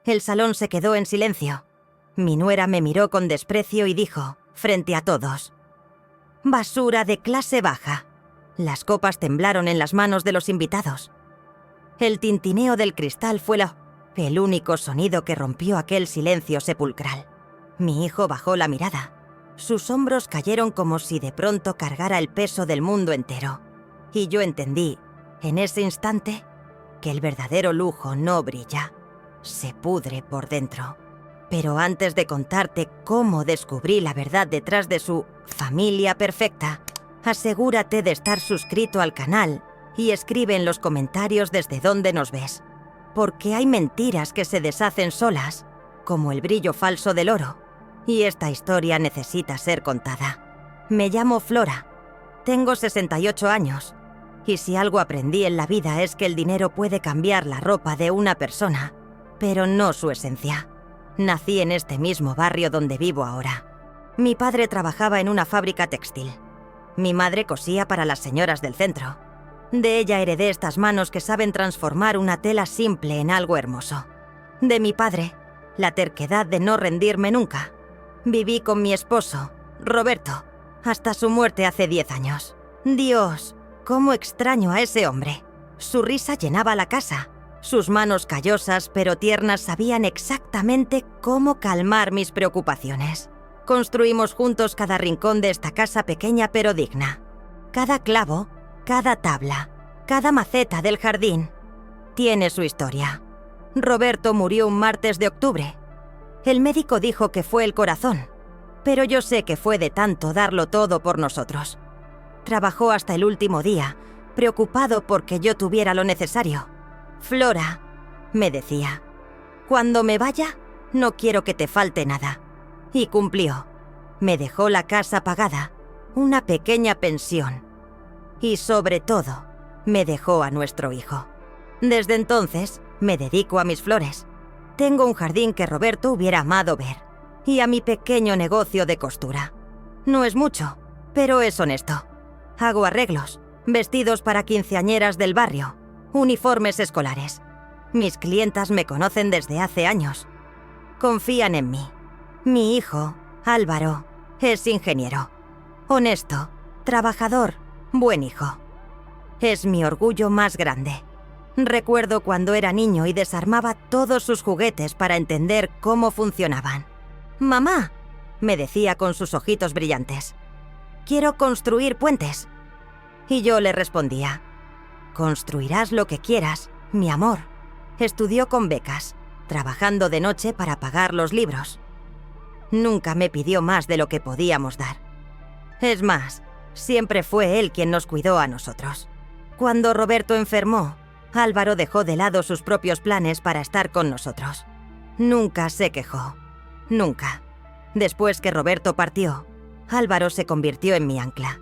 El salón se quedó en silencio. Mi nuera me miró con desprecio y dijo, frente a todos: «Basura de clase baja». Las copas temblaron en las manos de los invitados. El tintineo del cristal fue el único sonido que rompió aquel silencio sepulcral. Mi hijo bajó la mirada. Sus hombros cayeron como si de pronto cargara el peso del mundo entero. Y yo entendí, en ese instante, que el verdadero lujo no brilla, se pudre por dentro. Pero antes de contarte cómo descubrí la verdad detrás de su familia perfecta, asegúrate de estar suscrito al canal y escribe en los comentarios desde dónde nos ves. Porque hay mentiras que se deshacen solas, como el brillo falso del oro, y esta historia necesita ser contada. Me llamo Flora, tengo 68 años, y si algo aprendí en la vida es que el dinero puede cambiar la ropa de una persona, pero no su esencia. Nací en este mismo barrio donde vivo ahora. Mi padre trabajaba en una fábrica textil. Mi madre cosía para las señoras del centro. De ella heredé estas manos que saben transformar una tela simple en algo hermoso. De mi padre, la terquedad de no rendirme nunca. Viví con mi esposo, Roberto, hasta su muerte hace 10 años. Dios, cómo extraño a ese hombre. Su risa llenaba la casa. Sus manos callosas pero tiernas sabían exactamente cómo calmar mis preocupaciones. Construimos juntos cada rincón de esta casa pequeña pero digna. Cada clavo, cada tabla, cada maceta del jardín tiene su historia. Roberto murió un martes de octubre. El médico dijo que fue el corazón, pero yo sé que fue de tanto darlo todo por nosotros. Trabajó hasta el último día, preocupado porque yo tuviera lo necesario. «Flora», me decía, «cuando me vaya, no quiero que te falte nada». Y cumplió. Me dejó la casa pagada, una pequeña pensión. Y sobre todo, me dejó a nuestro hijo. Desde entonces, me dedico a mis flores. Tengo un jardín que Roberto hubiera amado ver. Y a mi pequeño negocio de costura. No es mucho, pero es honesto. Hago arreglos, vestidos para quinceañeras del barrio, uniformes escolares. Mis clientas me conocen desde hace años. Confían en mí. Mi hijo, Álvaro, es ingeniero. Honesto, trabajador, buen hijo. Es mi orgullo más grande. Recuerdo cuando era niño y desarmaba todos sus juguetes para entender cómo funcionaban. «Mamá», me decía con sus ojitos brillantes, «quiero construir puentes». Y yo le respondía, «Construirás lo que quieras, mi amor». Estudió con becas, trabajando de noche para pagar los libros. Nunca me pidió más de lo que podíamos dar. Es más, siempre fue él quien nos cuidó a nosotros. Cuando Roberto enfermó, Álvaro dejó de lado sus propios planes para estar con nosotros. Nunca se quejó. Nunca. Después que Roberto partió, Álvaro se convirtió en mi ancla.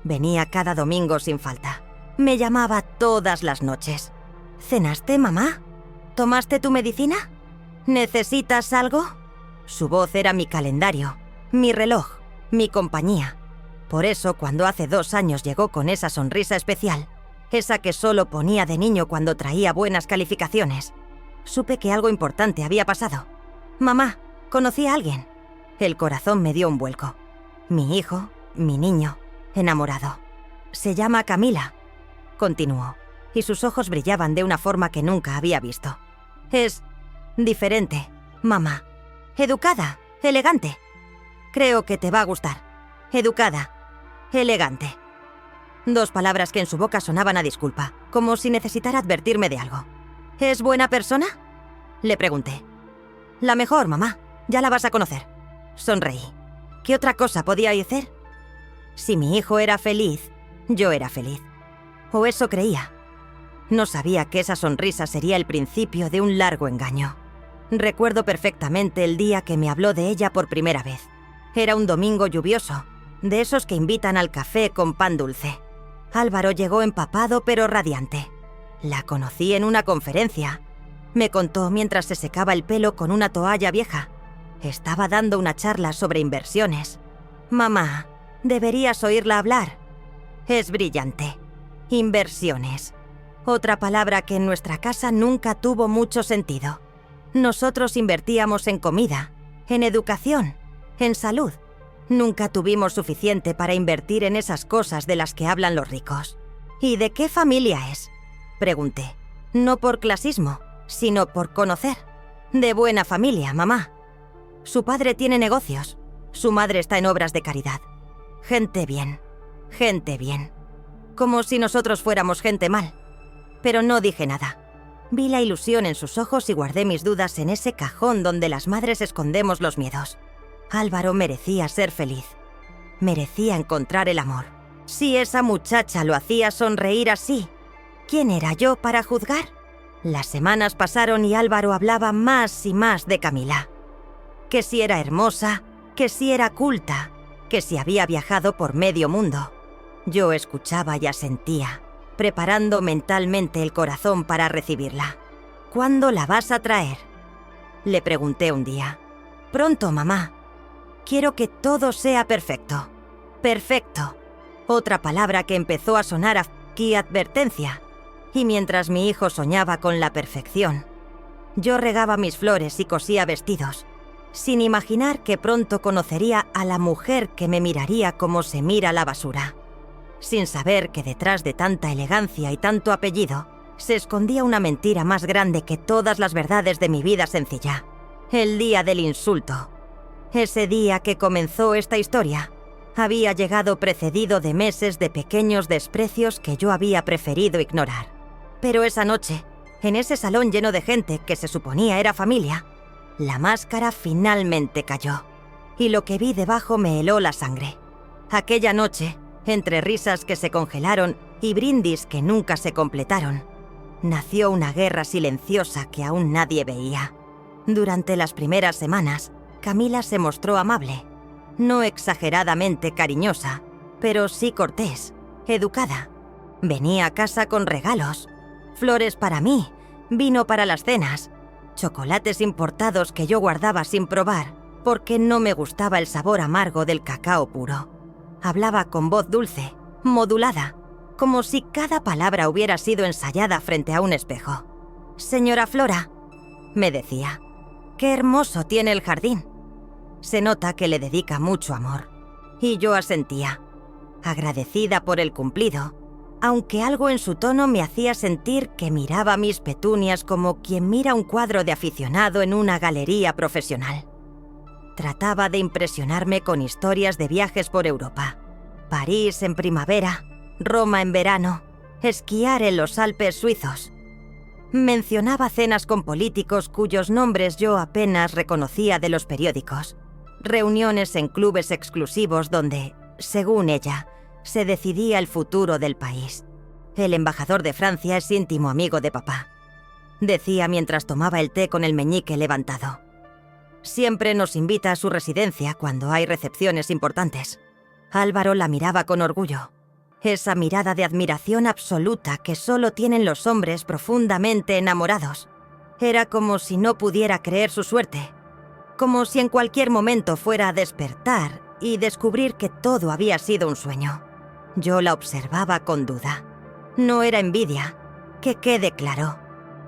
Venía cada domingo sin falta. Me llamaba todas las noches. «¿Cenaste, mamá? ¿Tomaste tu medicina? ¿Necesitas algo?». Su voz era mi calendario, mi reloj, mi compañía. Por eso, cuando hace 2 años llegó con esa sonrisa especial, esa que solo ponía de niño cuando traía buenas calificaciones, supe que algo importante había pasado. «Mamá, conocí a alguien». El corazón me dio un vuelco. Mi hijo, mi niño, enamorado. «Se llama Camila», continuó, y sus ojos brillaban de una forma que nunca había visto. «Es diferente, mamá. Educada, elegante. Creo que te va a gustar. Educada, elegante». 2 palabras que en su boca sonaban a disculpa, como si necesitara advertirme de algo. «¿Es buena persona?», le pregunté. «La mejor, mamá. Ya la vas a conocer». Sonreí. ¿Qué otra cosa podía hacer? Si mi hijo era feliz, yo era feliz. O eso creía. No sabía que esa sonrisa sería el principio de un largo engaño. Recuerdo perfectamente el día que me habló de ella por primera vez. Era un domingo lluvioso, de esos que invitan al café con pan dulce. Álvaro llegó empapado pero radiante. La conocí en una conferencia. Me contó mientras se secaba el pelo con una toalla vieja. Estaba dando una charla sobre inversiones. «Mamá, deberías oírla hablar. Es brillante. Inversiones. Otra palabra que en nuestra casa nunca tuvo mucho sentido. Nosotros invertíamos en comida, en educación, en salud. Nunca tuvimos suficiente para invertir en esas cosas de las que hablan los ricos. ¿Y de qué familia es?, pregunté. No por clasismo, sino por conocer. De buena familia, mamá. Su padre tiene negocios. Su madre está en obras de caridad. Gente bien. Gente bien. Como si nosotros fuéramos gente mal. Pero no dije nada. Vi la ilusión en sus ojos y guardé mis dudas en ese cajón donde las madres escondemos los miedos. Álvaro merecía ser feliz. Merecía encontrar el amor. Si esa muchacha lo hacía sonreír así, ¿quién era yo para juzgar? Las semanas pasaron y Álvaro hablaba más y más de Camila. Que si era hermosa, que si era culta, que si había viajado por medio mundo. Yo escuchaba y asentía, preparando mentalmente el corazón para recibirla. ¿Cuándo la vas a traer?, le pregunté un día. Pronto, mamá. Quiero que todo sea perfecto. Perfecto. Otra palabra que empezó a sonar aquí advertencia. Y mientras mi hijo soñaba con la perfección, yo regaba mis flores y cosía vestidos, sin imaginar que pronto conocería a la mujer que me miraría como se mira la basura. Sin saber que detrás de tanta elegancia y tanto apellido, se escondía una mentira más grande que todas las verdades de mi vida sencilla. El día del insulto. Ese día que comenzó esta historia, había llegado precedido de meses de pequeños desprecios que yo había preferido ignorar. Pero esa noche, en ese salón lleno de gente que se suponía era familia, la máscara finalmente cayó, y lo que vi debajo me heló la sangre. Aquella noche, entre risas que se congelaron y brindis que nunca se completaron, nació una guerra silenciosa que aún nadie veía. Durante las primeras semanas, Camila se mostró amable, no exageradamente cariñosa, pero sí cortés, educada. Venía a casa con regalos, flores para mí, vino para las cenas, chocolates importados que yo guardaba sin probar, porque no me gustaba el sabor amargo del cacao puro. Hablaba con voz dulce, modulada, como si cada palabra hubiera sido ensayada frente a un espejo. «Señora Flora», me decía, «qué hermoso tiene el jardín». Se nota que le dedica mucho amor. Y yo asentía, agradecida por el cumplido, aunque algo en su tono me hacía sentir que miraba mis petunias como quien mira un cuadro de aficionado en una galería profesional. Trataba de impresionarme con historias de viajes por Europa. París en primavera, Roma en verano, esquiar en los Alpes suizos. Mencionaba cenas con políticos cuyos nombres yo apenas reconocía de los periódicos. Reuniones en clubes exclusivos donde, según ella, se decidía el futuro del país. El embajador de Francia es íntimo amigo de papá, decía mientras tomaba el té con el meñique levantado. Siempre nos invita a su residencia cuando hay recepciones importantes. Álvaro la miraba con orgullo. Esa mirada de admiración absoluta que solo tienen los hombres profundamente enamorados. Era como si no pudiera creer su suerte. Como si en cualquier momento fuera a despertar y descubrir que todo había sido un sueño. Yo la observaba con duda. No era envidia, que quede claro.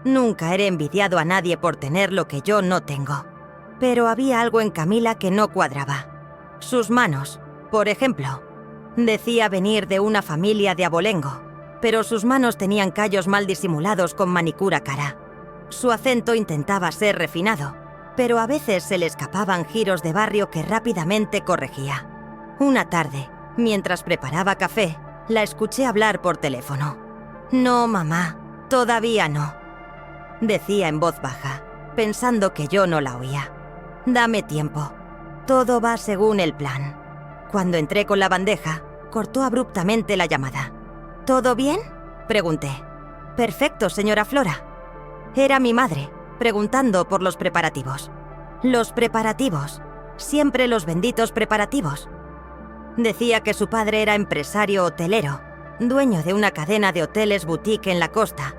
Nunca he envidiado a nadie por tener lo que yo no tengo. Pero había algo en Camila que no cuadraba. Sus manos, por ejemplo. Decía venir de una familia de abolengo, pero sus manos tenían callos mal disimulados con manicura cara. Su acento intentaba ser refinado, pero a veces se le escapaban giros de barrio que rápidamente corregía. Una tarde, mientras preparaba café, la escuché hablar por teléfono. «No, mamá, todavía no», decía en voz baja, pensando que yo no la oía. «Dame tiempo. Todo va según el plan». Cuando entré con la bandeja, cortó abruptamente la llamada. «¿Todo bien?», pregunté. «Perfecto, señora Flora». Era mi madre, preguntando por los preparativos. Los preparativos. Siempre los benditos preparativos. Decía que su padre era empresario hotelero, dueño de una cadena de hoteles boutique en la costa.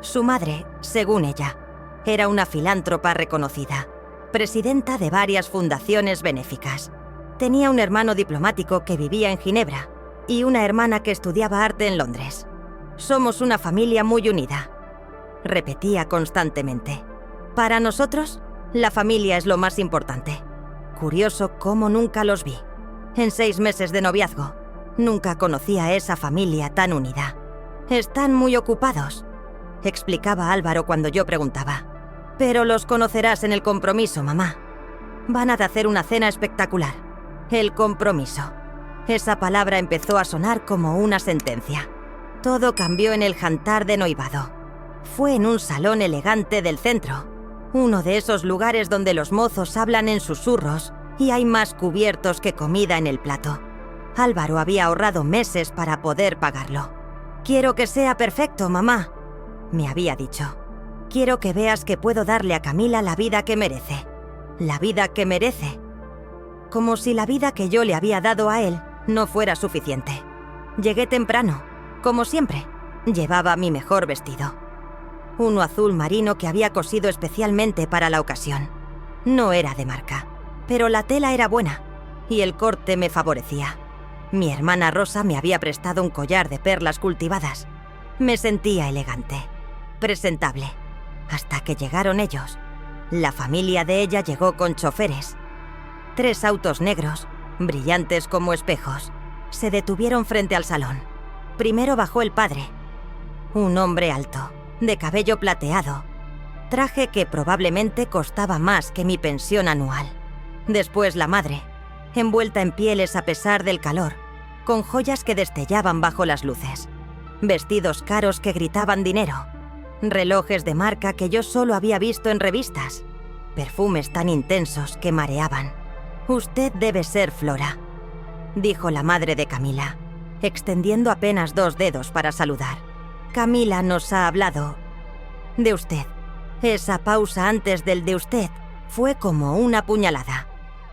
Su madre, según ella, era una filántropa reconocida, presidenta de varias fundaciones benéficas. Tenía un hermano diplomático que vivía en Ginebra y una hermana que estudiaba arte en Londres. «Somos una familia muy unida», repetía constantemente. Para nosotros, la familia es lo más importante. Curioso cómo nunca los vi. En 6 meses de noviazgo, nunca conocí a esa familia tan unida. Están muy ocupados, explicaba Álvaro cuando yo preguntaba. Pero los conocerás en el compromiso, mamá. Van a hacer una cena espectacular. El compromiso. Esa palabra empezó a sonar como una sentencia. Todo cambió en el jantar de noivado. Fue en un salón elegante del centro. Uno de esos lugares donde los mozos hablan en susurros y hay más cubiertos que comida en el plato. Álvaro había ahorrado meses para poder pagarlo. «Quiero que sea perfecto, mamá», me había dicho. «Quiero que veas que puedo darle a Camila la vida que merece. La vida que merece». Como si la vida que yo le había dado a él no fuera suficiente. Llegué temprano, como siempre. Llevaba mi mejor vestido. Uno azul marino que había cosido especialmente para la ocasión. No era de marca, pero la tela era buena y el corte me favorecía. Mi hermana Rosa me había prestado un collar de perlas cultivadas. Me sentía elegante, presentable, hasta que llegaron ellos. La familia de ella llegó con choferes. 3 autos negros, brillantes como espejos, se detuvieron frente al salón. Primero bajó el padre, un hombre alto, de cabello plateado, traje que probablemente costaba más que mi pensión anual. Después la madre, envuelta en pieles a pesar del calor, con joyas que destellaban bajo las luces, vestidos caros que gritaban dinero, relojes de marca que yo solo había visto en revistas, perfumes tan intensos que mareaban. «Usted debe ser Flora», dijo la madre de Camila, extendiendo apenas 2 dedos para saludar. «Camila nos ha hablado de usted». Esa pausa antes del de usted fue como una puñalada.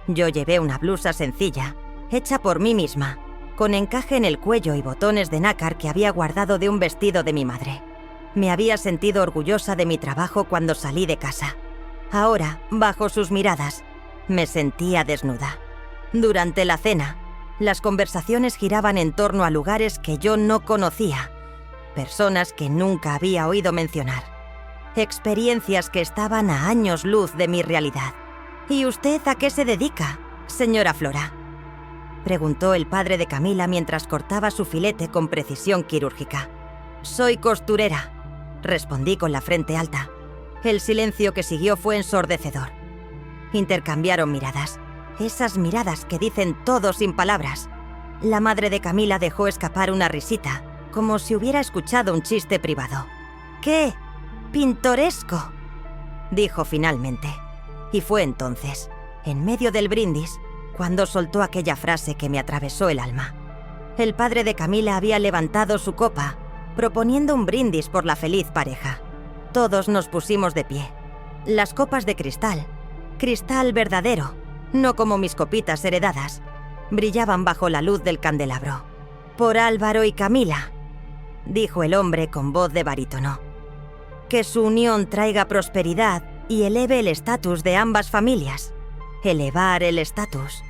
Yo llevé una blusa sencilla, hecha por mí misma, con encaje en el cuello y botones de nácar que había guardado de un vestido de mi madre. Me había sentido orgullosa de mi trabajo cuando salí de casa. Ahora, bajo sus miradas, me sentía desnuda. Durante la cena, las conversaciones giraban en torno a lugares que yo no conocía, personas que nunca había oído mencionar, experiencias que estaban a años luz de mi realidad. «¿Y usted a qué se dedica, señora Flora?», preguntó el padre de Camila mientras cortaba su filete con precisión quirúrgica. «Soy costurera», respondí con la frente alta. El silencio que siguió fue ensordecedor. Intercambiaron miradas, esas miradas que dicen todo sin palabras. La madre de Camila dejó escapar una risita, como si hubiera escuchado un chiste privado. «¡Qué pintoresco!», dijo finalmente. Y fue entonces, en medio del brindis, cuando soltó aquella frase que me atravesó el alma. El padre de Camila había levantado su copa, proponiendo un brindis por la feliz pareja. Todos nos pusimos de pie. Las copas de cristal, cristal verdadero, no como mis copitas heredadas, brillaban bajo la luz del candelabro. «Por Álvaro y Camila», dijo el hombre con voz de barítono. «Que su unión traiga prosperidad y eleve el estatus de ambas familias». Elevar el estatus,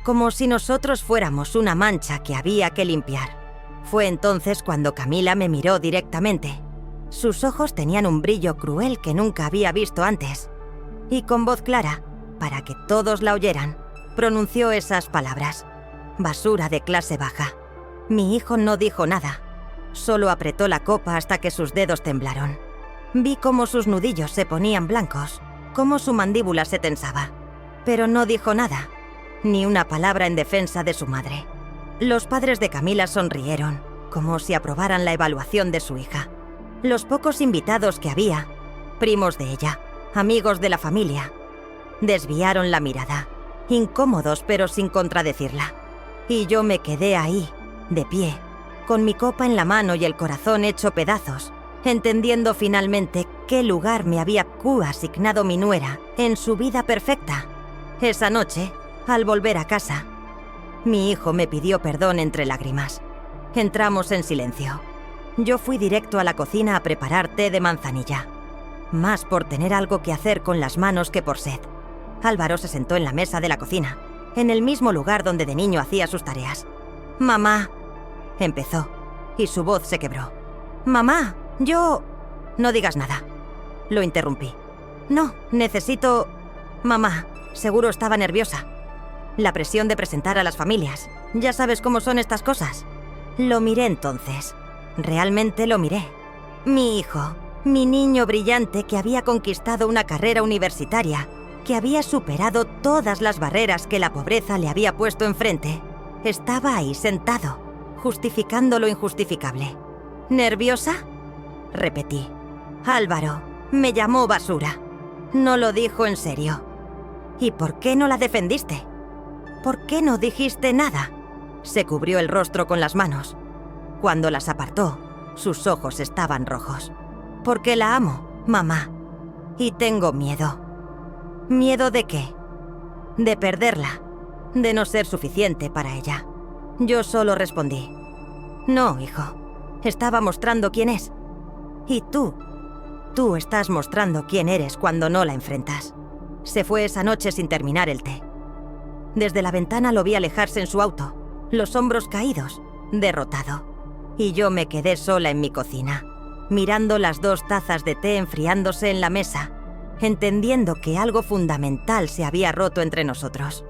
como si nosotros fuéramos una mancha que había que limpiar. Fue entonces cuando Camila me miró directamente. Sus ojos tenían un brillo cruel que nunca había visto antes. Y con voz clara, para que todos la oyeran, pronunció esas palabras. «Basura de clase baja». Mi hijo no dijo nada, solo apretó la copa hasta que sus dedos temblaron. Vi cómo sus nudillos se ponían blancos, cómo su mandíbula se tensaba. Pero no dijo nada, ni una palabra en defensa de su madre. Los padres de Camila sonrieron, como si aprobaran la evaluación de su hija. Los pocos invitados que había, primos de ella, amigos de la familia, desviaron la mirada, incómodos pero sin contradecirla. Y yo me quedé ahí, de pie, con mi copa en la mano y el corazón hecho pedazos, entendiendo finalmente qué lugar me había asignado mi nuera en su vida perfecta. Esa noche, al volver a casa, mi hijo me pidió perdón entre lágrimas. Entramos en silencio. Yo fui directo a la cocina a preparar té de manzanilla, más por tener algo que hacer con las manos que por sed. Álvaro se sentó en la mesa de la cocina, en el mismo lugar donde de niño hacía sus tareas. «Mamá», empezó, y su voz se quebró. «Mamá, yo...». «No digas nada», lo interrumpí. No, necesito... Mamá, seguro estaba nerviosa. La presión de presentar a las familias. Ya sabes cómo son estas cosas. Lo miré entonces. Realmente lo miré. Mi hijo, mi niño brillante que había conquistado una carrera universitaria, que había superado todas las barreras que la pobreza le había puesto enfrente, estaba ahí sentado, justificando lo injustificable. ¿Nerviosa? Repetí. Álvaro, me llamó basura. No lo dijo en serio. ¿Y por qué no la defendiste? ¿Por qué no dijiste nada? Se cubrió el rostro con las manos. Cuando las apartó, sus ojos estaban rojos. Porque la amo, mamá. Y tengo miedo. ¿Miedo de qué? De perderla. De no ser suficiente para ella. Yo solo respondí. No, hijo. Estaba mostrando quién es. Y tú estás mostrando quién eres cuando no la enfrentas. Se fue esa noche sin terminar el té. Desde la ventana lo vi alejarse en su auto, los hombros caídos, derrotado. Y yo me quedé sola en mi cocina, mirando las 2 tazas de té enfriándose en la mesa, entendiendo que algo fundamental se había roto entre nosotros.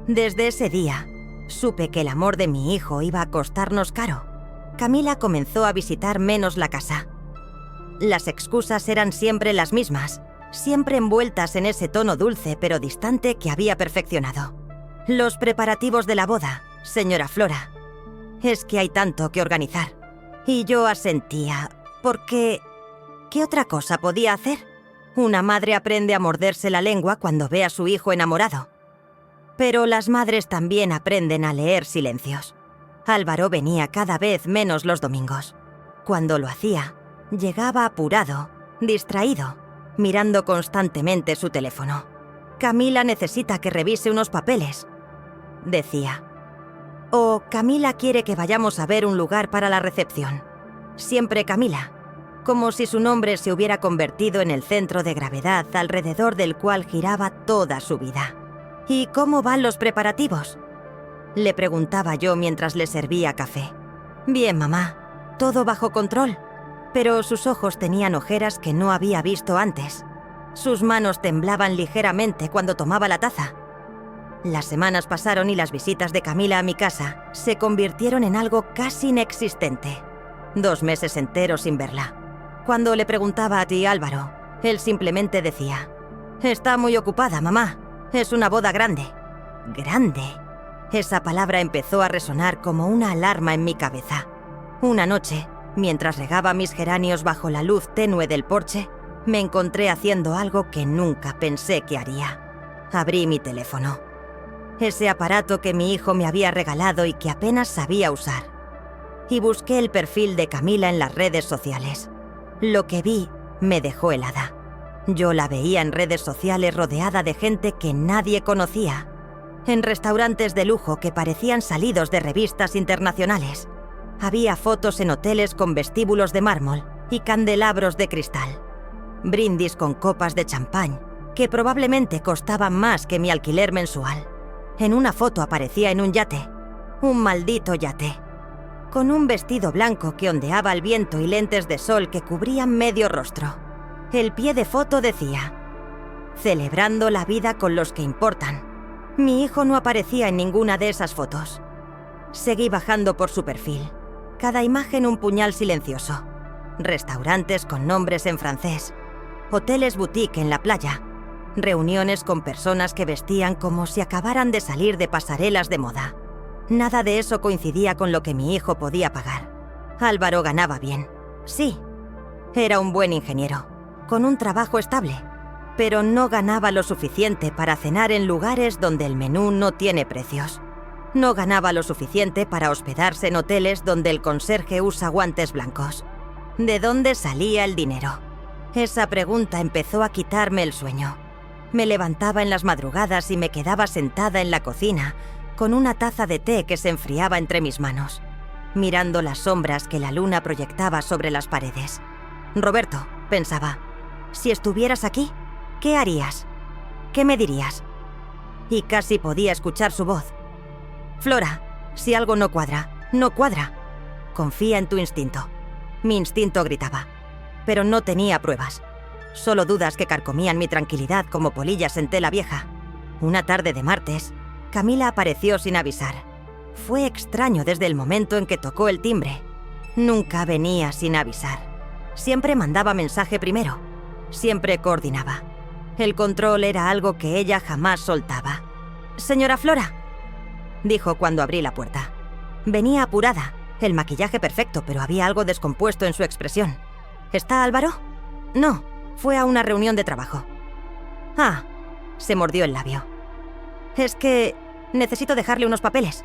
Desde ese día, supe que el amor de mi hijo iba a costarnos caro. Camila comenzó a visitar menos la casa. Las excusas eran siempre las mismas, siempre envueltas en ese tono dulce pero distante que había perfeccionado. Los preparativos de la boda, señora Flora. Es que hay tanto que organizar. Y yo asentía, porque... ¿qué otra cosa podía hacer? Una madre aprende a morderse la lengua cuando ve a su hijo enamorado. Pero las madres también aprenden a leer silencios. Álvaro venía cada vez menos los domingos. Cuando lo hacía, llegaba apurado, distraído, mirando constantemente su teléfono. Camila necesita que revise unos papeles, decía. O Camila quiere que vayamos a ver un lugar para la recepción. Siempre Camila, como si su nombre se hubiera convertido en el centro de gravedad alrededor del cual giraba toda su vida. ¿Y cómo van los preparativos?, le preguntaba yo mientras le servía café. Bien, mamá, todo bajo control. Pero sus ojos tenían ojeras que no había visto antes. Sus manos temblaban ligeramente cuando tomaba la taza. Las semanas pasaron y las visitas de Camila a mi casa se convirtieron en algo casi inexistente. 2 meses enteros sin verla. Cuando le preguntaba a ti, Álvaro, él simplemente decía: «Está muy ocupada, mamá. Es una boda grande». «¿Grande?» Esa palabra empezó a resonar como una alarma en mi cabeza. Una noche, mientras regaba mis geranios bajo la luz tenue del porche, me encontré haciendo algo que nunca pensé que haría. Abrí mi teléfono. Ese aparato que mi hijo me había regalado y que apenas sabía usar. Y busqué el perfil de Camila en las redes sociales. Lo que vi me dejó helada. Yo la veía en redes sociales rodeada de gente que nadie conocía, en restaurantes de lujo que parecían salidos de revistas internacionales. Había fotos en hoteles con vestíbulos de mármol y candelabros de cristal. Brindis con copas de champán, que probablemente costaban más que mi alquiler mensual. En una foto aparecía en un yate, un maldito yate, con un vestido blanco que ondeaba al viento y lentes de sol que cubrían medio rostro. El pie de foto decía: «Celebrando la vida con los que importan». Mi hijo no aparecía en ninguna de esas fotos. Seguí bajando por su perfil. Cada imagen un puñal silencioso. Restaurantes con nombres en francés. Hoteles boutique en la playa. Reuniones con personas que vestían como si acabaran de salir de pasarelas de moda. Nada de eso coincidía con lo que mi hijo podía pagar. Álvaro ganaba bien. Sí, era un buen ingeniero, con un trabajo estable. Pero no ganaba lo suficiente para cenar en lugares donde el menú no tiene precios. No ganaba lo suficiente para hospedarse en hoteles donde el conserje usa guantes blancos. ¿De dónde salía el dinero? Esa pregunta empezó a quitarme el sueño. Me levantaba en las madrugadas y me quedaba sentada en la cocina, con una taza de té que se enfriaba entre mis manos, mirando las sombras que la luna proyectaba sobre las paredes. Roberto, pensaba, si estuvieras aquí, ¿qué harías? ¿Qué me dirías? Y casi podía escuchar su voz. Flora, si algo no cuadra, no cuadra. Confía en tu instinto. Mi instinto gritaba, pero no tenía pruebas. Solo dudas que carcomían mi tranquilidad como polillas en tela vieja. Una tarde de martes, Camila apareció sin avisar. Fue extraño desde el momento en que tocó el timbre. Nunca venía sin avisar. Siempre mandaba mensaje primero. Siempre coordinaba. El control era algo que ella jamás soltaba. «Señora Flora», dijo cuando abrí la puerta. Venía apurada, el maquillaje perfecto, pero había algo descompuesto en su expresión. «¿Está Álvaro?» «No, fue a una reunión de trabajo». «Ah», se mordió el labio. «Es que necesito dejarle unos papeles».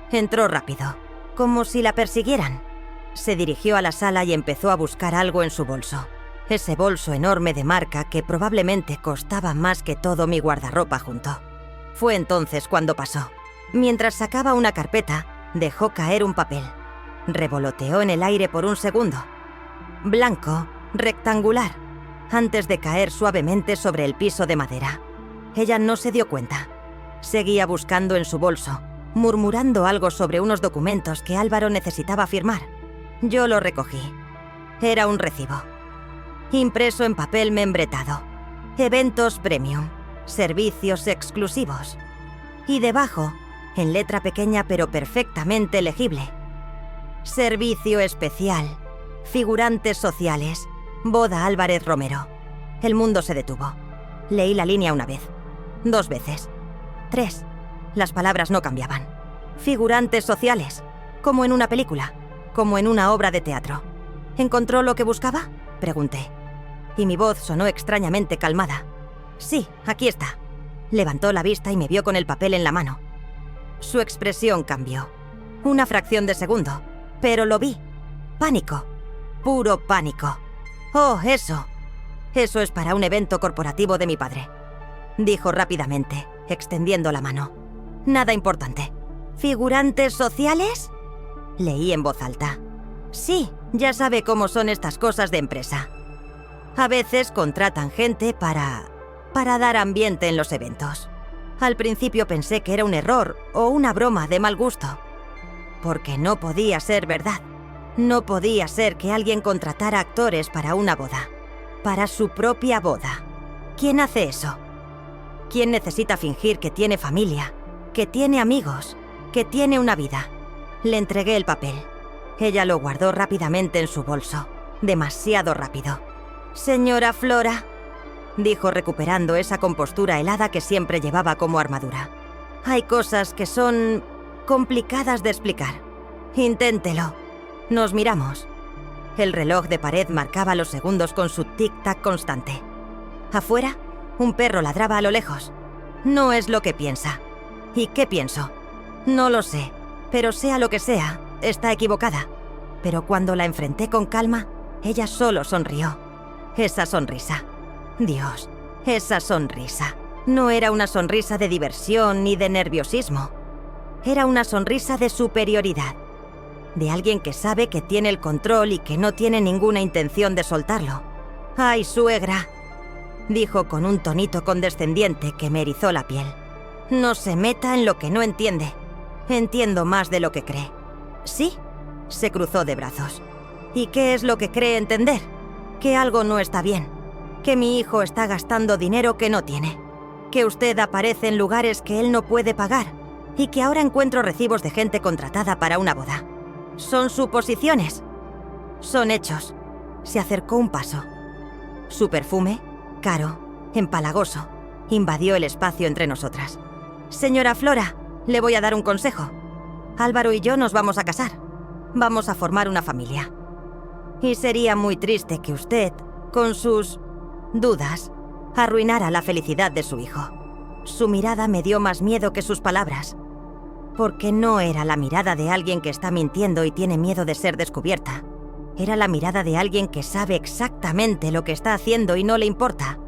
Entró rápido, como si la persiguieran. Se dirigió a la sala y empezó a buscar algo en su bolso. Ese bolso enorme de marca que probablemente costaba más que todo mi guardarropa junto. Fue entonces cuando pasó. Mientras sacaba una carpeta, dejó caer un papel. Revoloteó en el aire por un segundo. Blanco, rectangular, antes de caer suavemente sobre el piso de madera. Ella no se dio cuenta. Seguía buscando en su bolso, murmurando algo sobre unos documentos que Álvaro necesitaba firmar. Yo lo recogí. Era un recibo. Impreso en papel membretado. Eventos premium. Servicios exclusivos. Y debajo, en letra pequeña pero perfectamente legible: Servicio especial. Figurantes sociales. Boda Álvarez Romero. El mundo se detuvo. Leí la línea una vez. 2 veces. 3. Las palabras no cambiaban. Figurantes sociales. Como en una película. Como en una obra de teatro. ¿Encontró lo que buscaba?, pregunté. Y mi voz sonó extrañamente calmada. Sí, aquí está. Levantó la vista y me vio con el papel en la mano. Su expresión cambió. Una fracción de segundo. Pero lo vi. Pánico. Puro pánico. Oh, eso. Eso es para un evento corporativo de mi padre. Dijo rápidamente, extendiendo la mano. Nada importante. ¿Figurantes sociales?, leí en voz alta. Sí, ya sabe cómo son estas cosas de empresa. A veces contratan gente para dar ambiente en los eventos. Al principio pensé que era un error o una broma de mal gusto. Porque no podía ser verdad. No podía ser que alguien contratara actores para una boda. Para su propia boda. ¿Quién hace eso? ¿Quién necesita fingir que tiene familia, que tiene amigos, que tiene una vida? Le entregué el papel. Ella lo guardó rápidamente en su bolso. Demasiado rápido. «Señora Flora», dijo recuperando esa compostura helada que siempre llevaba como armadura. «Hay cosas que son complicadas de explicar. Inténtelo». Nos miramos. El reloj de pared marcaba los segundos con su tic-tac constante. Afuera, un perro ladraba a lo lejos. No es lo que piensa. ¿Y qué pienso? No lo sé, pero sea lo que sea, está equivocada. Pero cuando la enfrenté con calma, ella solo sonrió. Esa sonrisa. Dios, esa sonrisa. No era una sonrisa de diversión ni de nerviosismo. Era una sonrisa de superioridad. De alguien que sabe que tiene el control y que no tiene ninguna intención de soltarlo. «Ay, suegra», dijo con un tonito condescendiente que me erizó la piel. «No se meta en lo que no entiende. Entiendo más de lo que cree». «¿Sí?», se cruzó de brazos. «¿Y qué es lo que cree entender? Que algo no está bien. Que mi hijo está gastando dinero que no tiene. Que usted aparece en lugares que él no puede pagar. Y que ahora encuentro recibos de gente contratada para una boda. Son suposiciones. Son hechos». Se acercó un paso. Su perfume, caro, empalagoso, invadió el espacio entre nosotras. «Señora Flora, le voy a dar un consejo. Álvaro y yo nos vamos a casar. Vamos a formar una familia. Y sería muy triste que usted, con sus dudas, arruinara la felicidad de su hijo». Su mirada me dio más miedo que sus palabras. Porque no era la mirada de alguien que está mintiendo y tiene miedo de ser descubierta. Era la mirada de alguien que sabe exactamente lo que está haciendo y no le importa.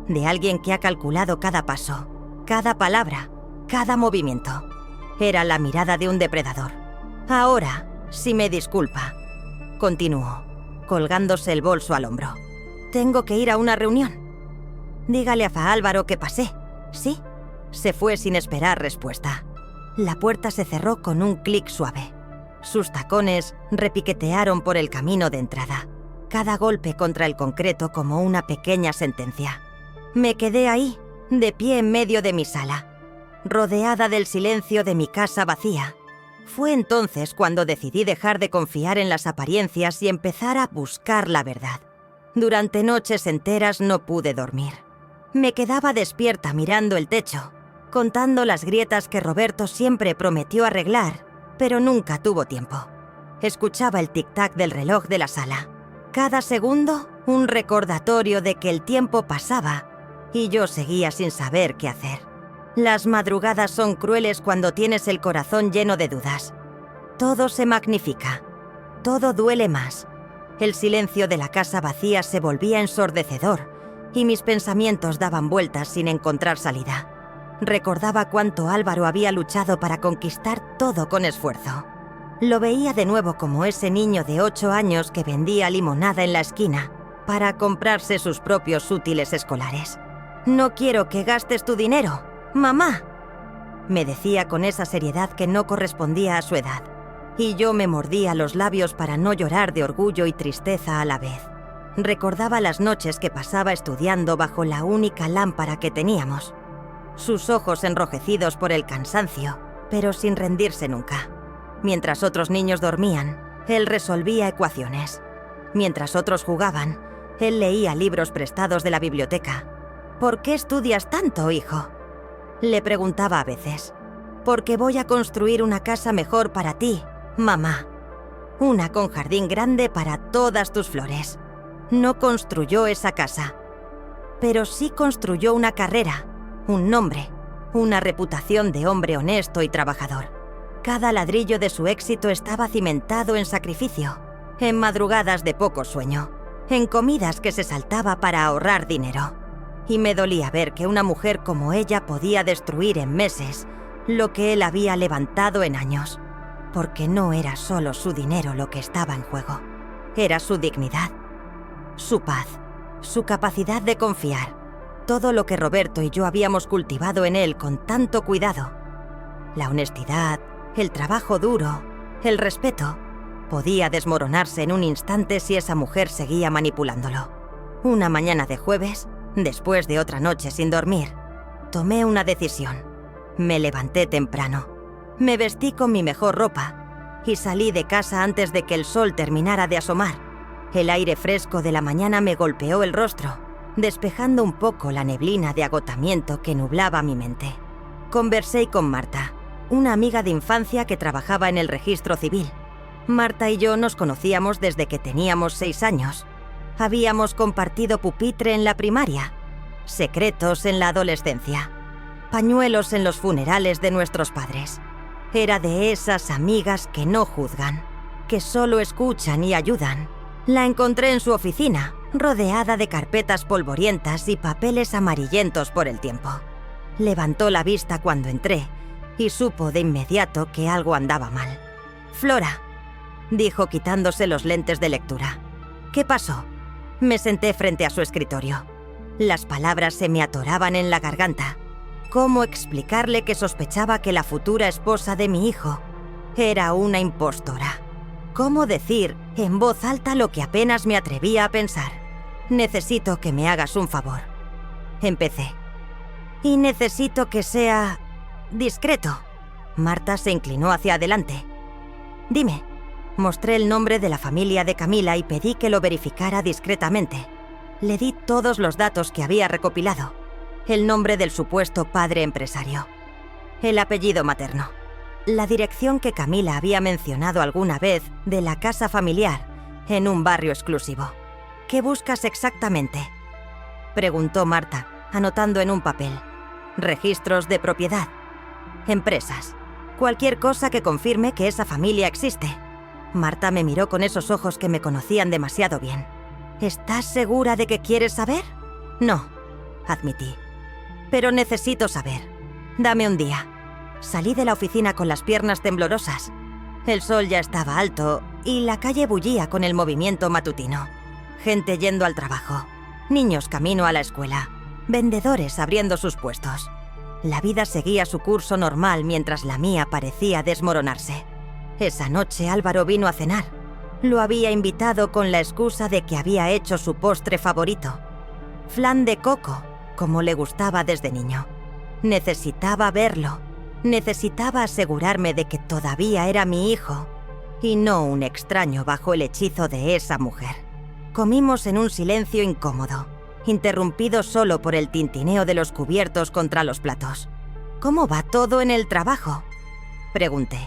De alguien que ha calculado cada paso, cada palabra, cada movimiento. Era la mirada de un depredador. «Ahora, si me disculpa», continuó, colgándose el bolso al hombro. «Tengo que ir a una reunión. Dígale a Fa Álvaro que pasé, ¿sí?». Se fue sin esperar respuesta. La puerta se cerró con un clic suave. Sus tacones repiquetearon por el camino de entrada. cada golpe contra el concreto como una pequeña sentencia. Me quedé ahí, de pie en medio de mi sala, rodeada del silencio de mi casa vacía. Fue entonces cuando decidí dejar de confiar en las apariencias y empezar a buscar la verdad. Durante noches enteras no pude dormir. Me quedaba despierta mirando el techo, contando las grietas que Roberto siempre prometió arreglar, pero nunca tuvo tiempo. Escuchaba el tic-tac del reloj de la sala. Cada segundo, un recordatorio de que el tiempo pasaba y yo seguía sin saber qué hacer. Las madrugadas son crueles cuando tienes el corazón lleno de dudas. Todo se magnifica. Todo duele más. El silencio de la casa vacía se volvía ensordecedor y mis pensamientos daban vueltas sin encontrar salida. Recordaba cuánto Álvaro había luchado para conquistar todo con esfuerzo. Lo veía de nuevo como ese niño de 8 años que vendía limonada en la esquina para comprarse sus propios útiles escolares. «No quiero que gastes tu dinero, mamá», me decía con esa seriedad que no correspondía a su edad, y yo me mordía los labios para no llorar de orgullo y tristeza a la vez. Recordaba las noches que pasaba estudiando bajo la única lámpara que teníamos. Sus ojos enrojecidos por el cansancio, pero sin rendirse nunca. Mientras otros niños dormían, él resolvía ecuaciones. Mientras otros jugaban, él leía libros prestados de la biblioteca. «¿Por qué estudias tanto, hijo?», le preguntaba a veces. «Porque voy a construir una casa mejor para ti, mamá. Una con jardín grande para todas tus flores». No construyó esa casa, pero sí construyó una carrera, un nombre, una reputación de hombre honesto y trabajador. Cada ladrillo de su éxito estaba cimentado en sacrificio, en madrugadas de poco sueño, en comidas que se saltaba para ahorrar dinero. Y me dolía ver que una mujer como ella podía destruir en meses lo que él había levantado en años, porque no era solo su dinero lo que estaba en juego, era su dignidad, su paz, su capacidad de confiar, todo lo que Roberto y yo habíamos cultivado en él con tanto cuidado. La honestidad, el trabajo duro, el respeto, podía desmoronarse en un instante si esa mujer seguía manipulándolo. Una mañana de jueves, después de otra noche sin dormir, tomé una decisión. Me levanté temprano, me vestí con mi mejor ropa y salí de casa antes de que el sol terminara de asomar. El aire fresco de la mañana me golpeó el rostro, despejando un poco la neblina de agotamiento que nublaba mi mente. Conversé con Marta, una amiga de infancia que trabajaba en el registro civil. Marta y yo nos conocíamos desde que teníamos 6 años. Habíamos compartido pupitre en la primaria, secretos en la adolescencia, pañuelos en los funerales de nuestros padres. Era de esas amigas que no juzgan, que solo escuchan y ayudan. La encontré en su oficina, rodeada de carpetas polvorientas y papeles amarillentos por el tiempo. Levantó la vista cuando entré y supo de inmediato que algo andaba mal. «Flora», dijo quitándose los lentes de lectura. «¿Qué pasó?». Me senté frente a su escritorio. Las palabras se me atoraban en la garganta. ¿Cómo explicarle que sospechaba que la futura esposa de mi hijo era una impostora? ¿Cómo decir en voz alta lo que apenas me atrevía a pensar? «Necesito que me hagas un favor», empecé. «Y necesito que sea discreto». Marta se inclinó hacia adelante. «Dime». Mostré el nombre de la familia de Camila y pedí que lo verificara discretamente. Le di todos los datos que había recopilado. El nombre del supuesto padre empresario. El apellido materno. La dirección que Camila había mencionado alguna vez de la casa familiar en un barrio exclusivo. «¿Qué buscas exactamente?», preguntó Marta, anotando en un papel. «Registros de propiedad. Empresas. Cualquier cosa que confirme que esa familia existe». Marta me miró con esos ojos que me conocían demasiado bien. «¿Estás segura de que quieres saber?». «No», admití. «Pero necesito saber. Dame un día». Salí de la oficina con las piernas temblorosas. El sol ya estaba alto y la calle bullía con el movimiento matutino. Gente yendo al trabajo, niños camino a la escuela, vendedores abriendo sus puestos. La vida seguía su curso normal mientras la mía parecía desmoronarse. Esa noche Álvaro vino a cenar. Lo había invitado con la excusa de que había hecho su postre favorito, flan de coco, como le gustaba desde niño. Necesitaba verlo. Necesitaba asegurarme de que todavía era mi hijo y no un extraño bajo el hechizo de esa mujer. Comimos en un silencio incómodo, interrumpido solo por el tintineo de los cubiertos contra los platos. ¿Cómo va todo en el trabajo?, pregunté.